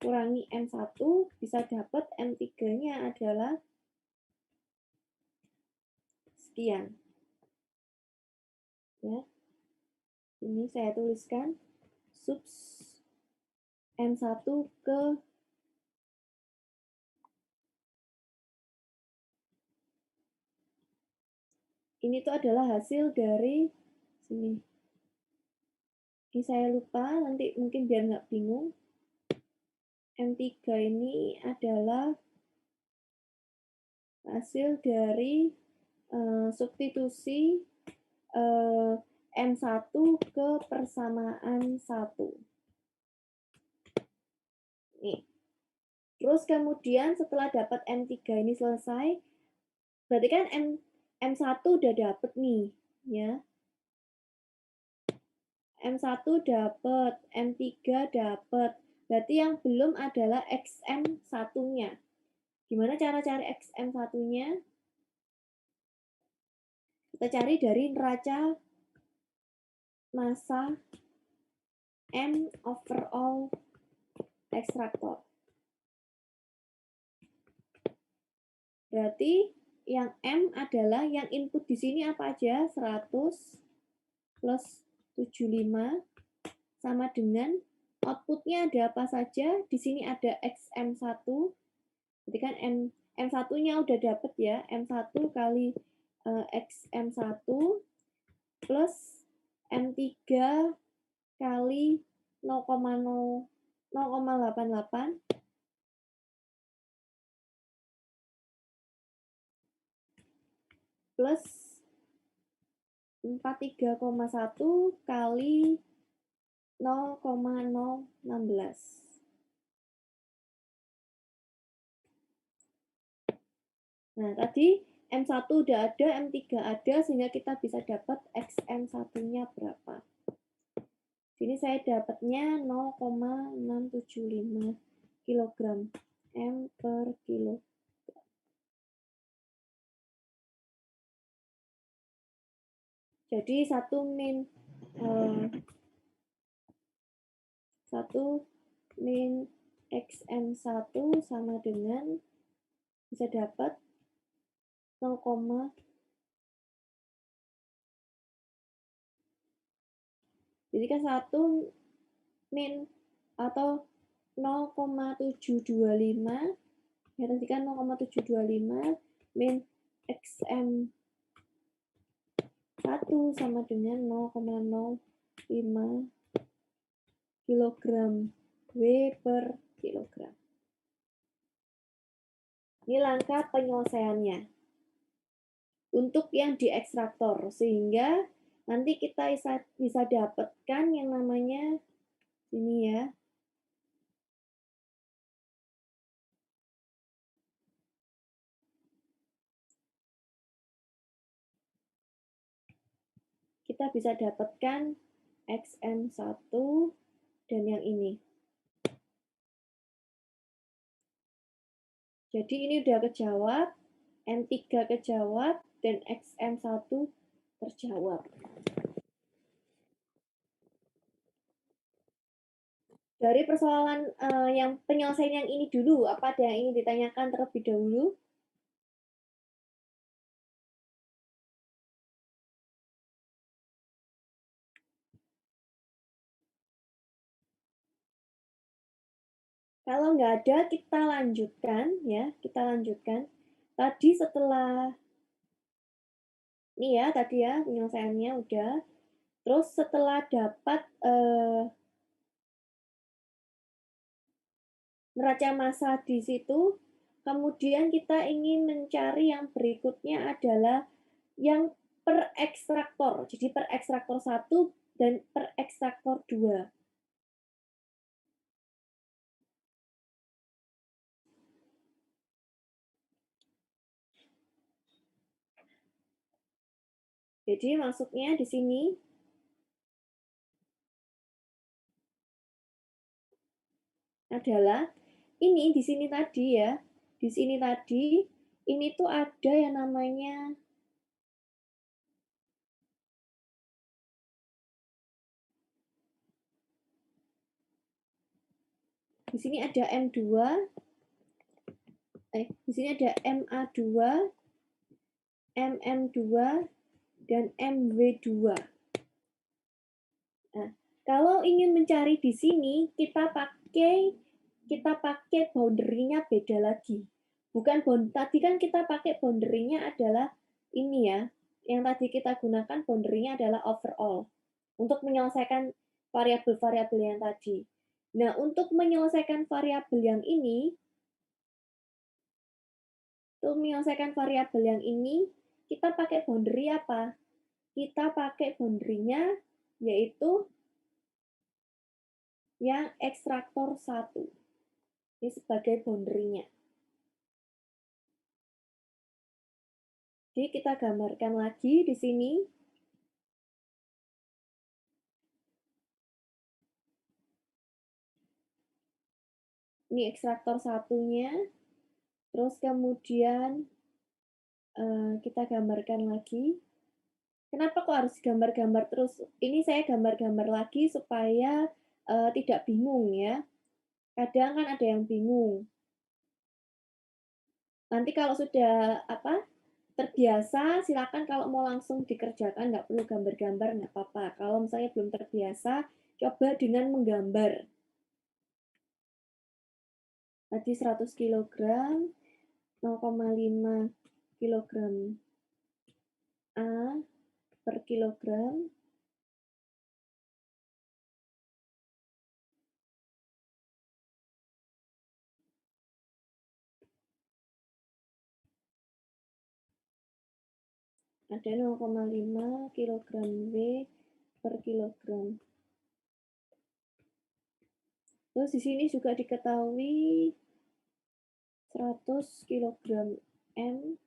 kurangi M1 bisa dapat M3-nya adalah sekian. Ya. Ini saya tuliskan subs M1 ke ini tuh adalah hasil dari sini. Ini saya lupa, nanti mungkin biar nggak bingung. M3 ini adalah hasil dari substitusi M1 ke persamaan 1. Nih. Terus kemudian setelah dapat M3 ini selesai, berarti kan M1 udah dapet nih, ya. M1 dapet, M3 dapet. Berarti yang belum adalah XM1-nya. Gimana cara cari XM1-nya? Kita cari dari neraca massa M overall ekstraktor. Berarti yang M adalah yang input di sini apa aja? 100 plus 75 sama dengan outputnya ada apa saja? Di sini ada XM1. Jadi kan M1-nya udah dapet ya. M1 kali XM1 plus M3 kali 0,88 plus 43,1 kali 0,016. Nah, tadi M1 udah ada, M3 ada, sehingga kita bisa dapat XM1-nya berapa. Sini saya dapatnya 0,675 kg M per kilo. Jadi 1 min XM1 sama dengan bisa dapat 0, jadi kan 1 min atau 0,725 ya tadi kan 0,725 min XM1 sama dengan 0,05 kilogram W per kilogram. Ini langkah penyelesaiannya untuk yang di ekstraktor, sehingga nanti kita bisa dapatkan yang namanya ini ya. Kita bisa dapatkan XM1 dan yang ini. Jadi ini udah kejawab, M3 kejawab, dan XM1 terjawab. Dari persoalan yang penyelesaian yang ini dulu, apa ada yang ingin ditanyakan terlebih dahulu? Kalau nggak ada, kita lanjutkan ya, kita lanjutkan. Tadi setelah ini ya, tadi ya penyelesaiannya udah. Terus setelah dapat neraca massa di situ, kemudian kita ingin mencari yang berikutnya adalah yang per ekstraktor. Jadi per ekstraktor 1 dan per ekstraktor 2. Jadi maksudnya di sini adalah ini di sini tadi ya. Di sini tadi ini tuh ada yang namanya di sini ada M2 di sini ada MA2, MM2 dan MW2. Nah, kalau ingin mencari di sini kita pakai boundary-nya beda lagi. Bukan tadi kan kita pakai boundary-nya adalah ini ya. Yang tadi kita gunakan boundary-nya adalah overall untuk menyelesaikan variabel-variabel yang tadi. Nah, untuk menyelesaikan variabel yang ini, kita pakai boundary apa? kita pakai boundary-nya yaitu yang ekstraktor 1. Ini sebagai boundary-nya. Jadi kita gambarkan lagi di sini. Ini ekstraktor satunya. Terus kemudian kita gambarkan lagi. Kenapa kok harus gambar-gambar terus? Ini saya gambar-gambar lagi supaya tidak bingung ya. Kadang kan ada yang bingung. Nanti kalau sudah terbiasa, silakan kalau mau langsung dikerjakan, nggak perlu gambar-gambar, nggak apa-apa. Kalau misalnya belum terbiasa, coba dengan menggambar. Tadi 100 kg, 0,5 kg A per kilogram. Ada 0,5 kg W per kilogram. Terus di sini juga diketahui 100 kg M.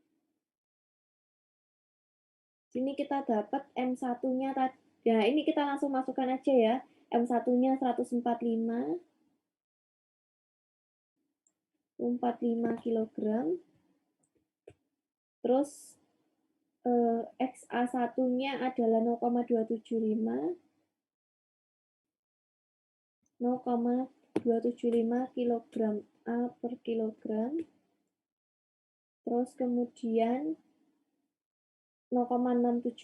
Sini kita dapat M1-nya tadi. Ya, ini kita langsung masukkan aja ya. M1-nya 145 kg. Terus XA1-nya adalah 0,275 kg A per kilogram. Terus kemudian 0,675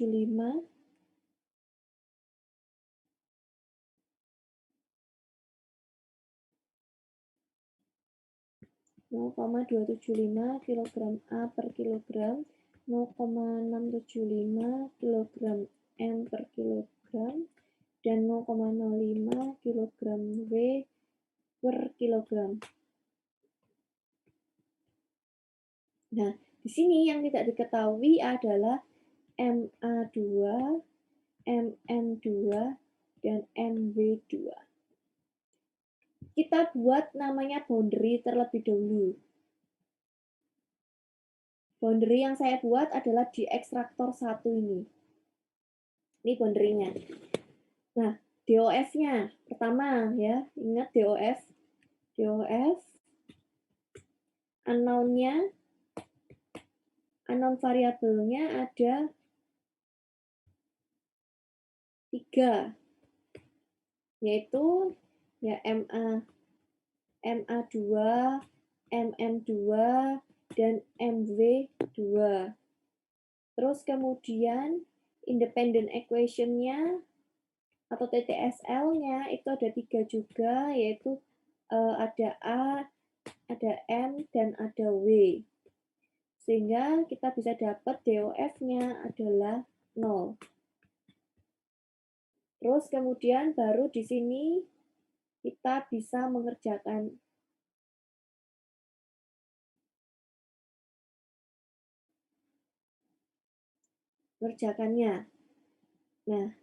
kg A per kilogram, 0,675 kg M per kilogram, dan 0,05 kg W per kilogram. Nah, di sini yang tidak diketahui adalah MA2, MM2, dan MW2. Kita buat namanya boundary terlebih dahulu. Boundary yang saya buat adalah di ekstraktor 1 ini. Ini boundary-nya. Nah, DOF-nya pertama ya, ingat DOF. DOF unknown-nya, unknown variabelnya ada 3, yaitu ya MA2, MM2, dan MW2. Terus kemudian independent equation-nya atau TTSL-nya itu ada 3 juga, yaitu ada A, ada M, dan ada W. Sehingga kita bisa dapat DOF-nya adalah 0. Terus kemudian baru di sini kita bisa mengerjakannya. Nah,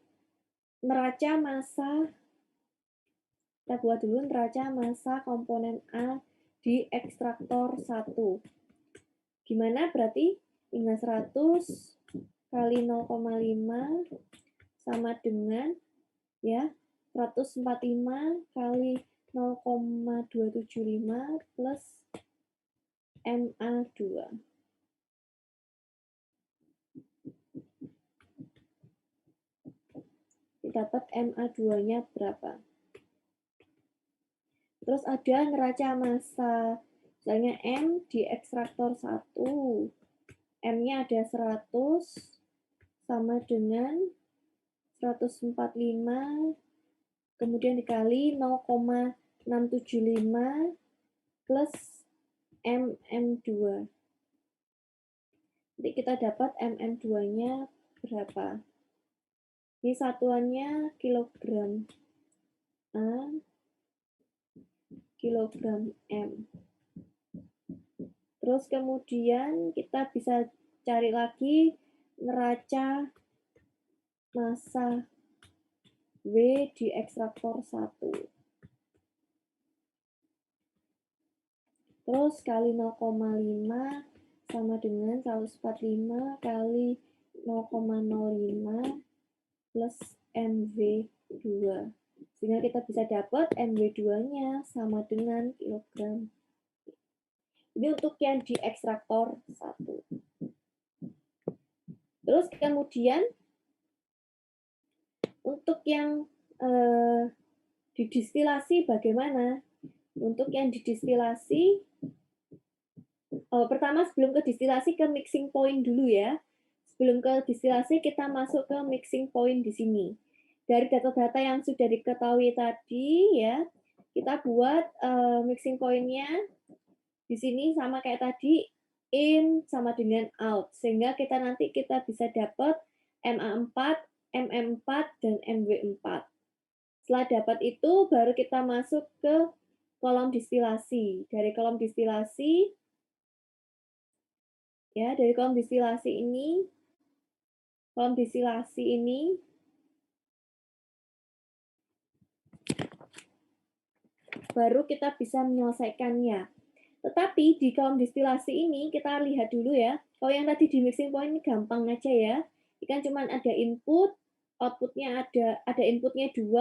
neraca massa, kita buat dulu neraca massa komponen A di ekstraktor 1. Gimana berarti? Tinggal 100 kali 0,5 sama dengan ya 145 kali 0,275 plus MA2. Dapat MA2-nya berapa? Terus ada neraca massa. Misalnya M di ekstraktor 1. M-nya ada 100 sama dengan 145 kemudian dikali 0,675 plus MM2. Jadi kita dapat MM2-nya berapa? Ini satuannya kilogram A, kilogram M. Terus kemudian kita bisa cari lagi neraca massa W di ekstraktor 1. Terus kali 0,5 sama dengan 145 kali 0,05 plus MW2. Sehingga kita bisa dapat MW2-nya sama dengan kilogram. Ini untuk yang di ekstraktor 1. Terus kemudian untuk yang didistilasi bagaimana? Untuk yang didistilasi, pertama sebelum ke distilasi ke mixing point dulu ya. Sebelum ke distilasi kita masuk ke mixing point di sini. Dari data-data yang sudah diketahui tadi ya, kita buat mixing point-nya di sini sama kayak tadi, in sama dengan out. Sehingga nanti kita bisa dapat MA4, MM4, dan MW4. Setelah dapat itu, baru kita masuk ke kolom distilasi. Dari kolom distilasi, ya, dari kolom distilasi ini, baru kita bisa menyelesaikannya. Tetapi di kolom distilasi ini, kita lihat dulu ya. Kalau yang tadi di mixing point ini gampang aja ya. Ini kan cuma ada input, outputnya ada inputnya 2,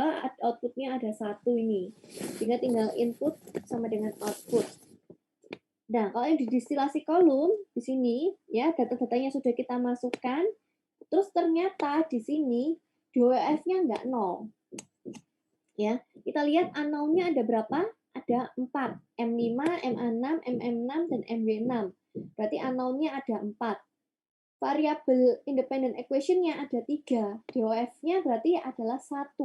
outputnya ada 1 ini. Sehingga tinggal input sama dengan output. Nah, kalau yang di distilasi kolom di sini ya, data-datanya sudah kita masukkan, terus ternyata di sini DOF-nya nggak 0. Ya, kita lihat A0-nya ada berapa? Ada 4. M5, MA6, MM6, dan MW6. Berarti A0-nya ada 4. Variabel independent equation-nya ada 3. DOF-nya berarti adalah 1.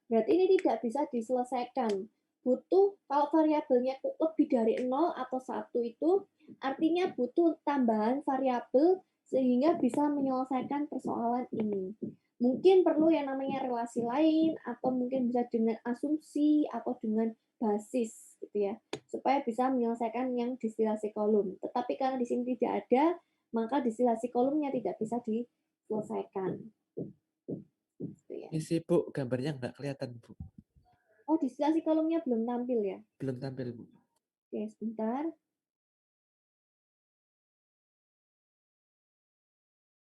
Berarti ini tidak bisa diselesaikan. Butuh, kalau variabelnya lebih dari 0 atau 1 itu, artinya butuh tambahan variabel sehingga bisa menyelesaikan persoalan ini. Mungkin perlu yang namanya relasi lain, atau mungkin bisa dengan asumsi, atau dengan basis, gitu ya, supaya bisa menyelesaikan yang distilasi kolom. Tetapi karena di sini tidak ada, maka distilasi kolomnya tidak bisa diselesaikan. Gitu ya. Ini sih Bu, gambarnya nggak kelihatan Bu. Oh, distilasi kolomnya belum tampil ya? Belum tampil Bu. Oke, sebentar.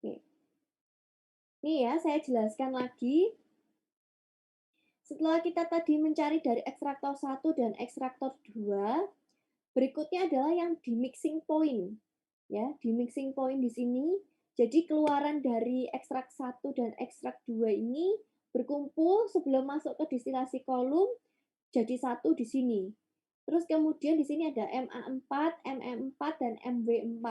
Oke. Ini ya, saya jelaskan lagi. Setelah kita tadi mencari dari ekstraktor 1 dan ekstraktor 2, berikutnya adalah yang di mixing point. Ya, di mixing point di sini, jadi keluaran dari ekstrak 1 dan ekstrak 2 ini berkumpul sebelum masuk ke distilasi kolom jadi 1 di sini. Terus kemudian di sini ada MA4, MM4, dan MW4.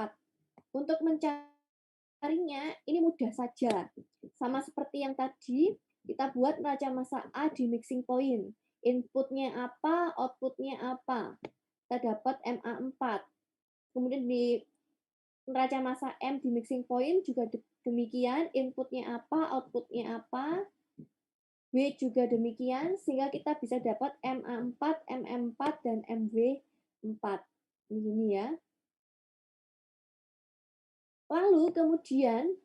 Untuk mencarinya ini mudah saja. Sama seperti yang tadi, kita buat neraca massa A di mixing point. Inputnya apa, outputnya apa. Kita dapat MA4. Kemudian di neraca massa M di mixing point juga demikian, inputnya apa, outputnya apa. W juga demikian, sehingga kita bisa dapat MA4, MM4, dan MW4. Ini ya. Lalu kemudian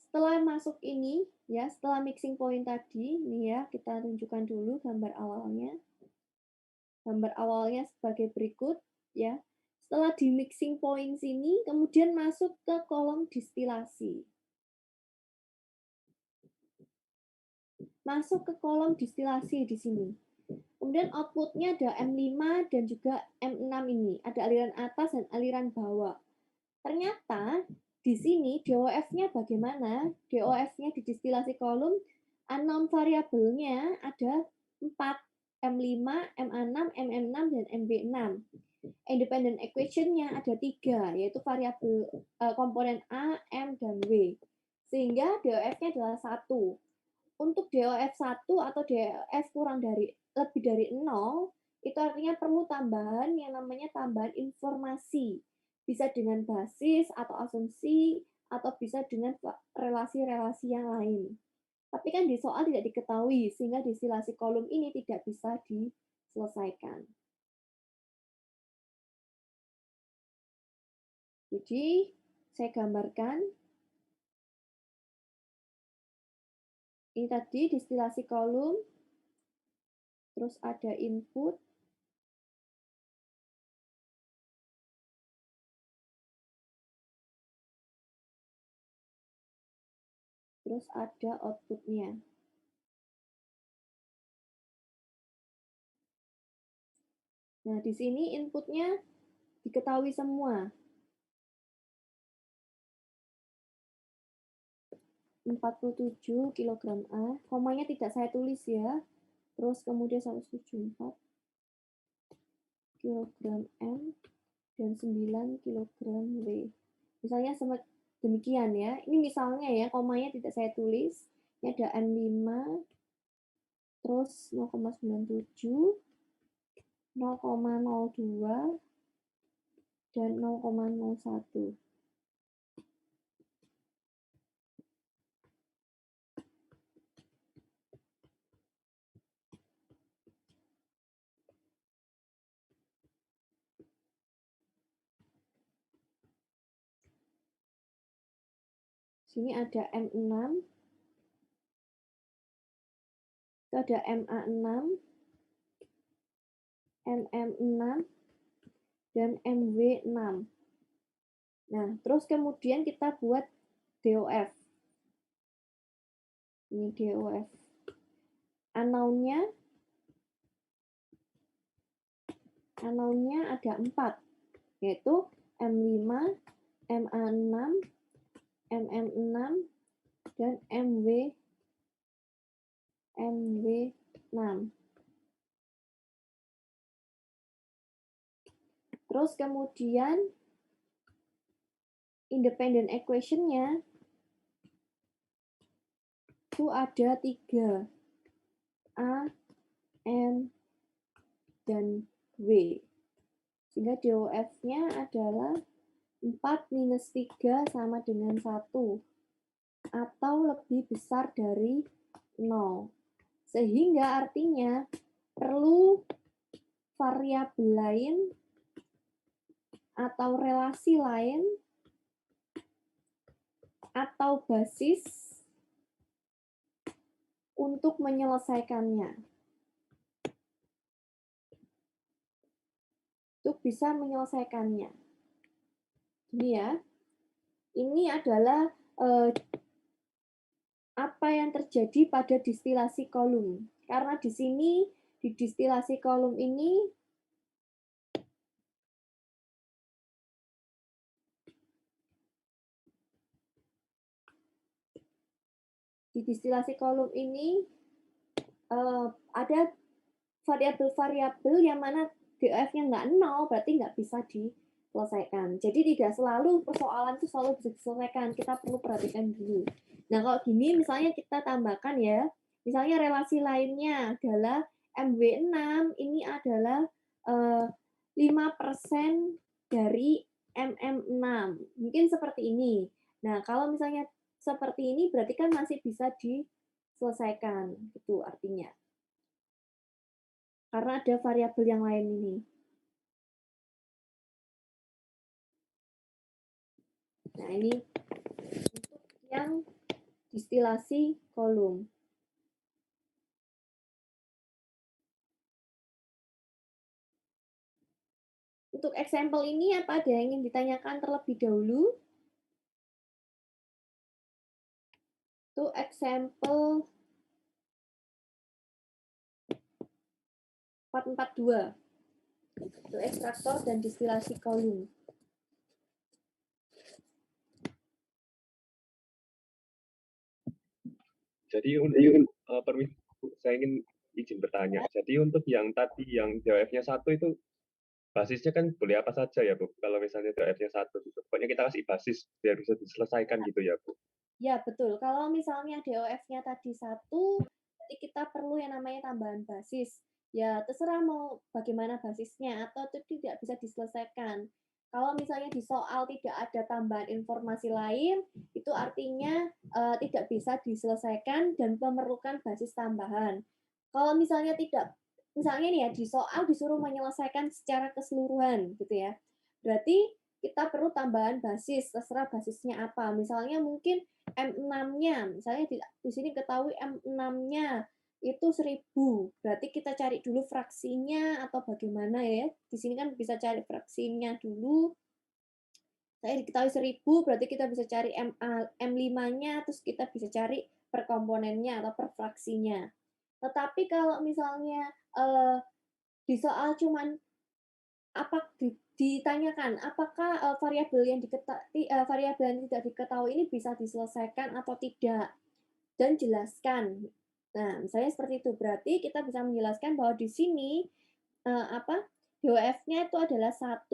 setelah masuk ini, ya, setelah mixing point tadi, ini ya, kita tunjukkan dulu gambar awalnya. Gambar awalnya sebagai berikut, ya. Setelah di mixing point sini, kemudian masuk ke kolom distilasi. Masuk ke kolom distilasi di sini. Kemudian outputnya ada M5 dan juga M6 ini. Ada aliran atas dan aliran bawah. Ternyata di sini DOF-nya bagaimana? DOF-nya di distilasi kolom, unknown variabelnya ada 4. M5, MA6, MM6, dan MB6. Independent equation-nya ada 3, yaitu variabel komponen A, M, dan W. Sehingga DOF-nya adalah 1. Untuk DOF 1 atau DOF lebih dari 0, itu artinya perlu tambahan yang namanya tambahan informasi. Bisa dengan basis atau asumsi, atau bisa dengan relasi-relasi yang lain. Tapi kan di soal tidak diketahui, sehingga distilasi kolom ini tidak bisa diselesaikan. Jadi, saya gambarkan Ini tadi distilasi kolom, terus ada input, terus ada outputnya. Nah, di sini inputnya diketahui semua. 47 kilogram A, komanya tidak saya tulis ya. Terus kemudian 174 kilogram M dan 9 kilogram W. Misalnya demikian ya. Ini misalnya ya, komanya tidak saya tulis. Ini ada M5, terus 0,97, 0,02, dan 0,01. Sini ada M6, itu ada MA6, MM6, dan MW6. Nah, terus kemudian kita buat DOF. Ini DOF. Unknown-nya ada 4, yaitu M5, MA6, MM6, dan MW6. Terus kemudian independent equation-nya itu ada 3, A, M, dan W. Sehingga DOF-nya adalah 4 minus 3 sama dengan 1, atau lebih besar dari 0. Sehingga artinya perlu variabel lain atau relasi lain atau basis untuk menyelesaikannya. Untuk bisa menyelesaikannya. Ini ya. Ini adalah apa yang terjadi pada distilasi kolom. Karena di sini, di distilasi kolom ini, ada variabel-variabel yang mana DOF-nya nggak 0, berarti nggak bisa diselesaikan. Jadi tidak selalu persoalan itu selalu bisa diselesaikan. Kita perlu perhatikan dulu. Nah, kalau gini misalnya kita tambahkan ya, misalnya relasi lainnya adalah MW6, ini adalah 5% dari MM6. Mungkin seperti ini. Nah, kalau misalnya seperti ini berarti kan masih bisa diselesaikan, itu artinya. Karena ada variabel yang lain ini. Nah, ini untuk yang distilasi kolom. Untuk example ini, apa ada yang ingin ditanyakan terlebih dahulu? Untuk example 442. Untuk ekstraktor dan distilasi kolom. Jadi untuk saya ingin izin bertanya. Jadi untuk yang tadi yang DOF-nya 1 itu basisnya kan boleh apa saja ya, Bu? Kalau misalnya DOF-nya 1 gitu. Pokoknya kita kasih basis biar bisa diselesaikan gitu ya, Bu. Ya, betul. Kalau misalnya DOF-nya tadi 1, berarti kita perlu yang namanya tambahan basis. Ya, terserah mau bagaimana basisnya atau itu tidak bisa diselesaikan. Kalau misalnya di soal tidak ada tambahan informasi lain, itu artinya tidak bisa diselesaikan dan memerlukan basis tambahan. Kalau misalnya tidak, misalnya nih ya di soal disuruh menyelesaikan secara keseluruhan gitu ya. Berarti kita perlu tambahan basis, terserah basisnya apa. Misalnya mungkin M6-nya, misalnya di sini ketahui M6-nya itu 1000. Berarti kita cari dulu fraksinya atau bagaimana ya. Di sini kan bisa cari fraksinya dulu. Saya diketahui 1000, berarti kita bisa cari M5-nya, terus kita bisa cari per komponennya atau per fraksinya. Tetapi kalau misalnya di soal cuman ditanyakan apakah variabel yang variabel yang tidak diketahui ini bisa diselesaikan atau tidak, dan jelaskan. Nah, misalnya seperti itu. Berarti kita bisa menjelaskan bahwa di sini DOF-nya itu adalah 1,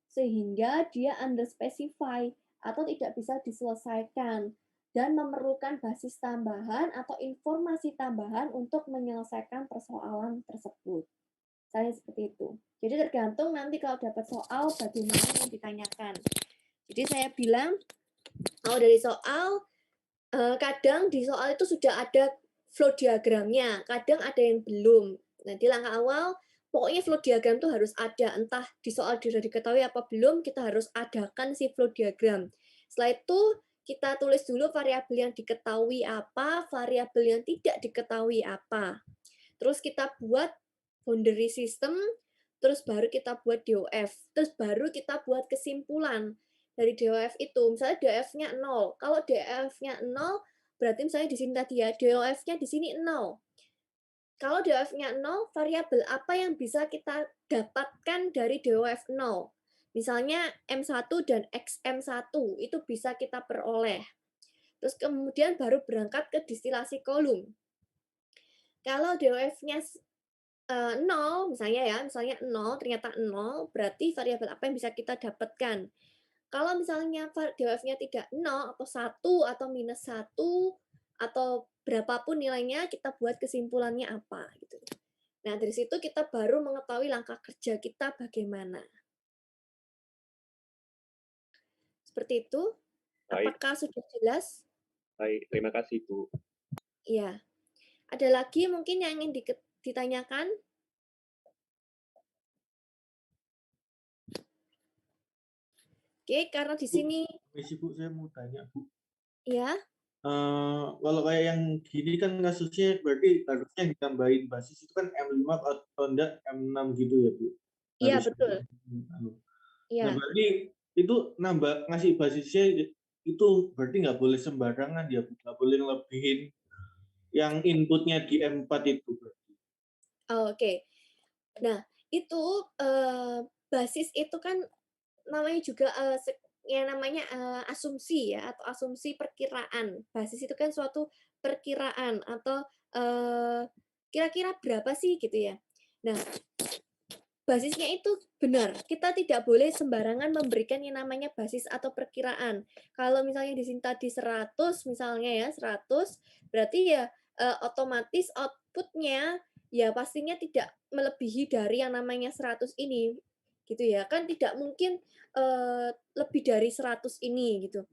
sehingga dia underspecify atau tidak bisa diselesaikan dan memerlukan basis tambahan atau informasi tambahan untuk menyelesaikan persoalan tersebut. Misalnya seperti itu. Jadi tergantung nanti kalau dapat soal bagaimana yang ditanyakan. Jadi saya bilang, kalau dari soal, kadang di soal itu sudah ada flow diagramnya, kadang ada yang belum. Nah, di langkah awal, pokoknya flow diagram itu harus ada. Entah di soal sudah diketahui apa belum, kita harus adakan si flow diagram. Setelah itu, kita tulis dulu variabel yang diketahui apa, variabel yang tidak diketahui apa. Terus kita buat boundary system, terus baru kita buat DOF, terus baru kita buat kesimpulan dari DOF itu. Misalnya DOF-nya 0. Kalau DOF-nya 0, berarti misalnya di sini tadi ya, DOF-nya di sini 0. Kalau DOF-nya 0, variabel apa yang bisa kita dapatkan dari DOF 0? Misalnya M1 dan XM1 itu bisa kita peroleh. Terus kemudian baru berangkat ke distilasi kolom. Kalau DOF-nya 0 misalnya 0, ternyata 0, berarti variabel apa yang bisa kita dapatkan. Kalau misalnya DOF-nya tidak 0 atau 1 atau minus 1 atau berapapun nilainya, kita buat kesimpulannya apa gitu. Nah, dari situ kita baru mengetahui langkah kerja kita bagaimana. Seperti itu. Baik, Apakah sudah jelas? baik. Terima kasih, Bu. Iya. Ada lagi mungkin yang ingin ditanyakan? Oke, karena di Bu, sini permisi Bu, saya mau tanya Bu. ya, Kalau kayak yang gini kan kasusnya berarti harusnya yang ditambahin basis itu kan M5 atau enggak M6 gitu ya Bu? iya Harusnya. betul. Anu. Nah Iya. berarti itu ngasih basisnya itu berarti nggak boleh sembarangan ya Bu? Nggak boleh ngelebihin yang inputnya di M4 itu berarti. Oke. Nah, itu basis itu kan namanya juga yang namanya asumsi ya, atau asumsi perkiraan. Basis itu kan suatu perkiraan atau kira-kira berapa sih gitu ya. Nah, basisnya itu benar. Kita tidak boleh sembarangan memberikan yang namanya basis atau perkiraan. Kalau misalnya di sini tadi 100 misalnya ya, 100 berarti ya otomatis outputnya ya pastinya tidak melebihi dari yang namanya 100 ini. Gitu ya. Kan tidak mungkin lebih dari 100 ini gitu.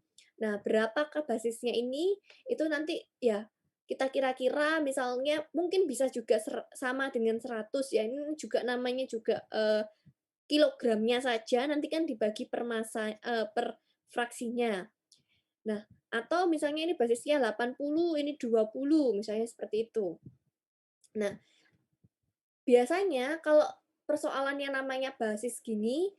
Nah, berapakah basisnya ini? Itu nanti ya kita kira-kira misalnya mungkin bisa juga sama dengan 100 ya, ini juga namanya juga, kilogramnya saja nanti kan dibagi per fraksinya. Nah, atau misalnya ini basisnya 80, ini 20, misalnya seperti itu. Nah, biasanya kalau persoalan yang namanya basis gini,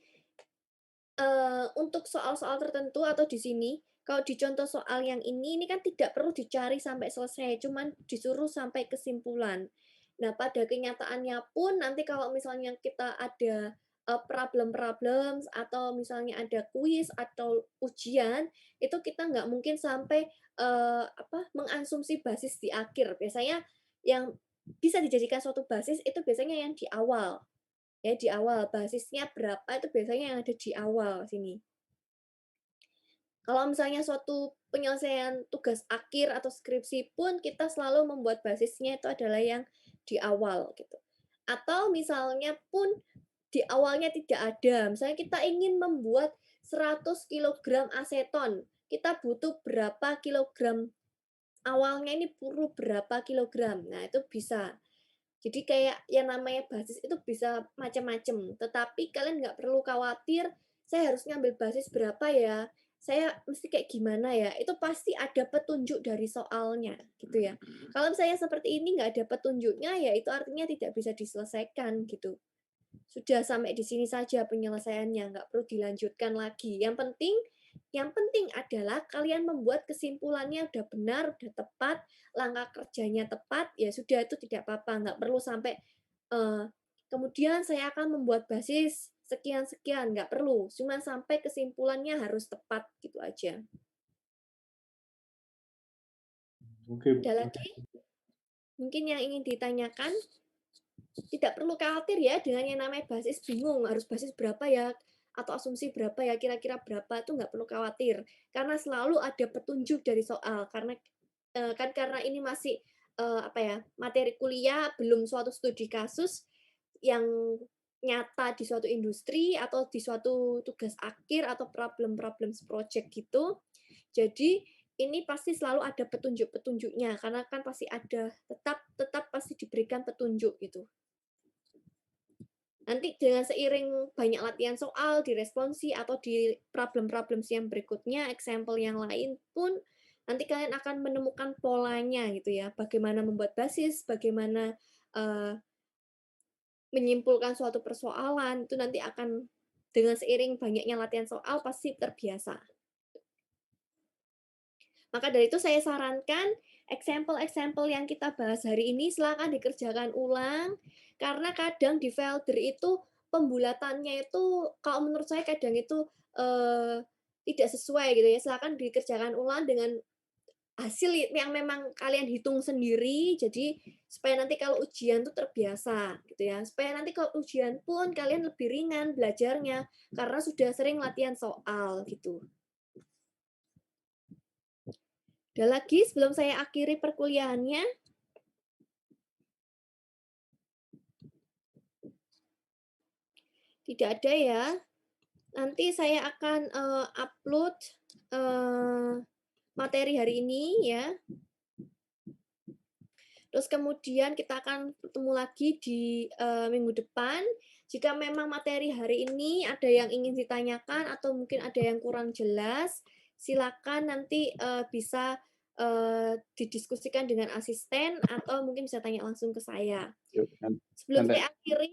untuk soal-soal tertentu atau di sini, kalau di contoh soal yang ini kan tidak perlu dicari sampai selesai, cuman disuruh sampai kesimpulan. Nah, pada kenyataannya pun nanti kalau misalnya kita ada problem-problem atau misalnya ada kuis atau ujian, itu kita nggak mungkin sampai mengasumsi basis di akhir. Biasanya yang bisa dijadikan suatu basis itu biasanya yang di awal. Ya, di awal basisnya berapa itu biasanya yang ada di awal sini. Kalau misalnya suatu penyelesaian tugas akhir atau skripsi pun kita selalu membuat basisnya itu adalah yang di awal gitu. Atau misalnya pun di awalnya tidak ada. Misalnya kita ingin membuat 100 kg aseton. Kita butuh berapa kilogram awalnya ini perlu berapa kilogram. Nah, itu bisa. Jadi kayak yang namanya basis itu bisa macam-macam. Tetapi kalian nggak perlu khawatir saya harus ngambil basis berapa ya? Saya mesti kayak gimana ya? Itu pasti ada petunjuk dari soalnya, gitu ya. Kalau misalnya seperti ini nggak ada petunjuknya, ya itu artinya tidak bisa diselesaikan, gitu. Sudah sampai di sini saja penyelesaiannya, nggak perlu dilanjutkan lagi. Yang penting adalah kalian membuat kesimpulannya udah benar, udah tepat, langkah kerjanya tepat, ya sudah itu tidak apa-apa, nggak perlu sampai kemudian saya akan membuat basis sekian-sekian, nggak perlu, cuma sampai kesimpulannya harus tepat gitu aja. Oke, Ada lagi? Mungkin yang ingin ditanyakan? Tidak perlu khawatir ya dengan yang namanya basis, bingung harus basis berapa ya, atau asumsi berapa ya, kira-kira berapa, itu nggak perlu khawatir. Karena selalu ada petunjuk dari soal, karena ini masih apa ya, materi kuliah, belum suatu studi kasus yang nyata di suatu industri atau di suatu tugas akhir atau problem-problem project gitu. Jadi ini pasti selalu ada petunjuk-petunjuknya karena kan pasti ada tetap pasti diberikan petunjuk gitu. Nanti dengan seiring banyak latihan soal, di responsi, atau di problem-problem yang berikutnya, example yang lain pun, nanti kalian akan menemukan polanya gitu ya, bagaimana membuat basis, bagaimana menyimpulkan suatu persoalan, itu nanti akan dengan seiring banyaknya latihan soal, pasti terbiasa. Maka dari itu saya sarankan example-example yang kita bahas hari ini silakan dikerjakan ulang, karena kadang di Felder itu pembulatannya itu kalau menurut saya kadang itu tidak sesuai gitu ya. Silakan dikerjakan ulang dengan hasil yang memang kalian hitung sendiri, jadi supaya nanti kalau ujian tuh terbiasa gitu ya. Supaya nanti kalau ujian pun kalian lebih ringan belajarnya karena sudah sering latihan soal gitu. Ada lagi sebelum saya akhiri perkuliahannya? Tidak ada ya. Nanti saya akan upload materi hari ini ya. Terus kemudian kita akan bertemu lagi di minggu depan. Jika memang materi hari ini ada yang ingin ditanyakan atau mungkin ada yang kurang jelas, silakan nanti bisa didiskusikan dengan asisten atau mungkin bisa tanya langsung ke saya. Yuk, Sebelum santai, saya akhiri,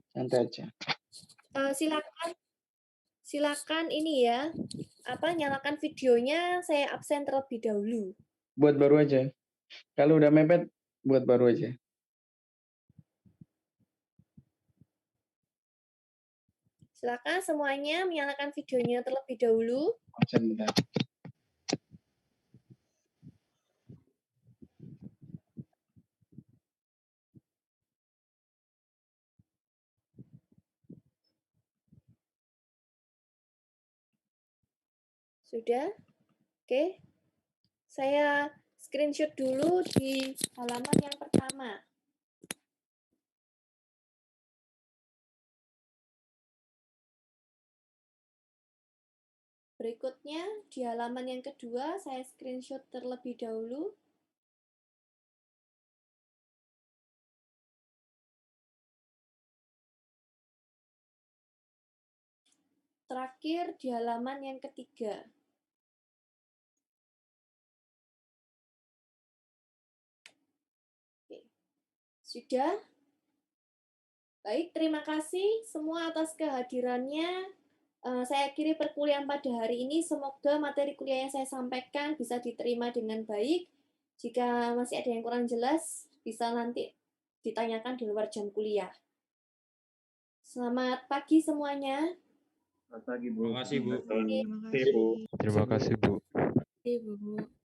santai aja. silakan ini ya, nyalakan videonya, saya absen terlebih dahulu. Buat baru aja. Kalau udah mepet, buat baru aja. Silakan semuanya menyalakan videonya terlebih dahulu. Sebentar. Sudah? Oke. Saya screenshot dulu di halaman yang pertama. Berikutnya, di halaman yang kedua, saya screenshot terlebih dahulu. Terakhir, di halaman yang ketiga. Oke. Sudah? Baik, terima kasih semua atas kehadirannya. Saya akhiri perkuliahan pada hari ini. Semoga materi kuliah yang saya sampaikan bisa diterima dengan baik. Jika masih ada yang kurang jelas, bisa nanti ditanyakan di luar jam kuliah. Selamat pagi semuanya. Selamat pagi, Bu. Terima kasih, Bu. Terima kasih, Bu. Terima kasih, Bu. Terima kasih, Bu.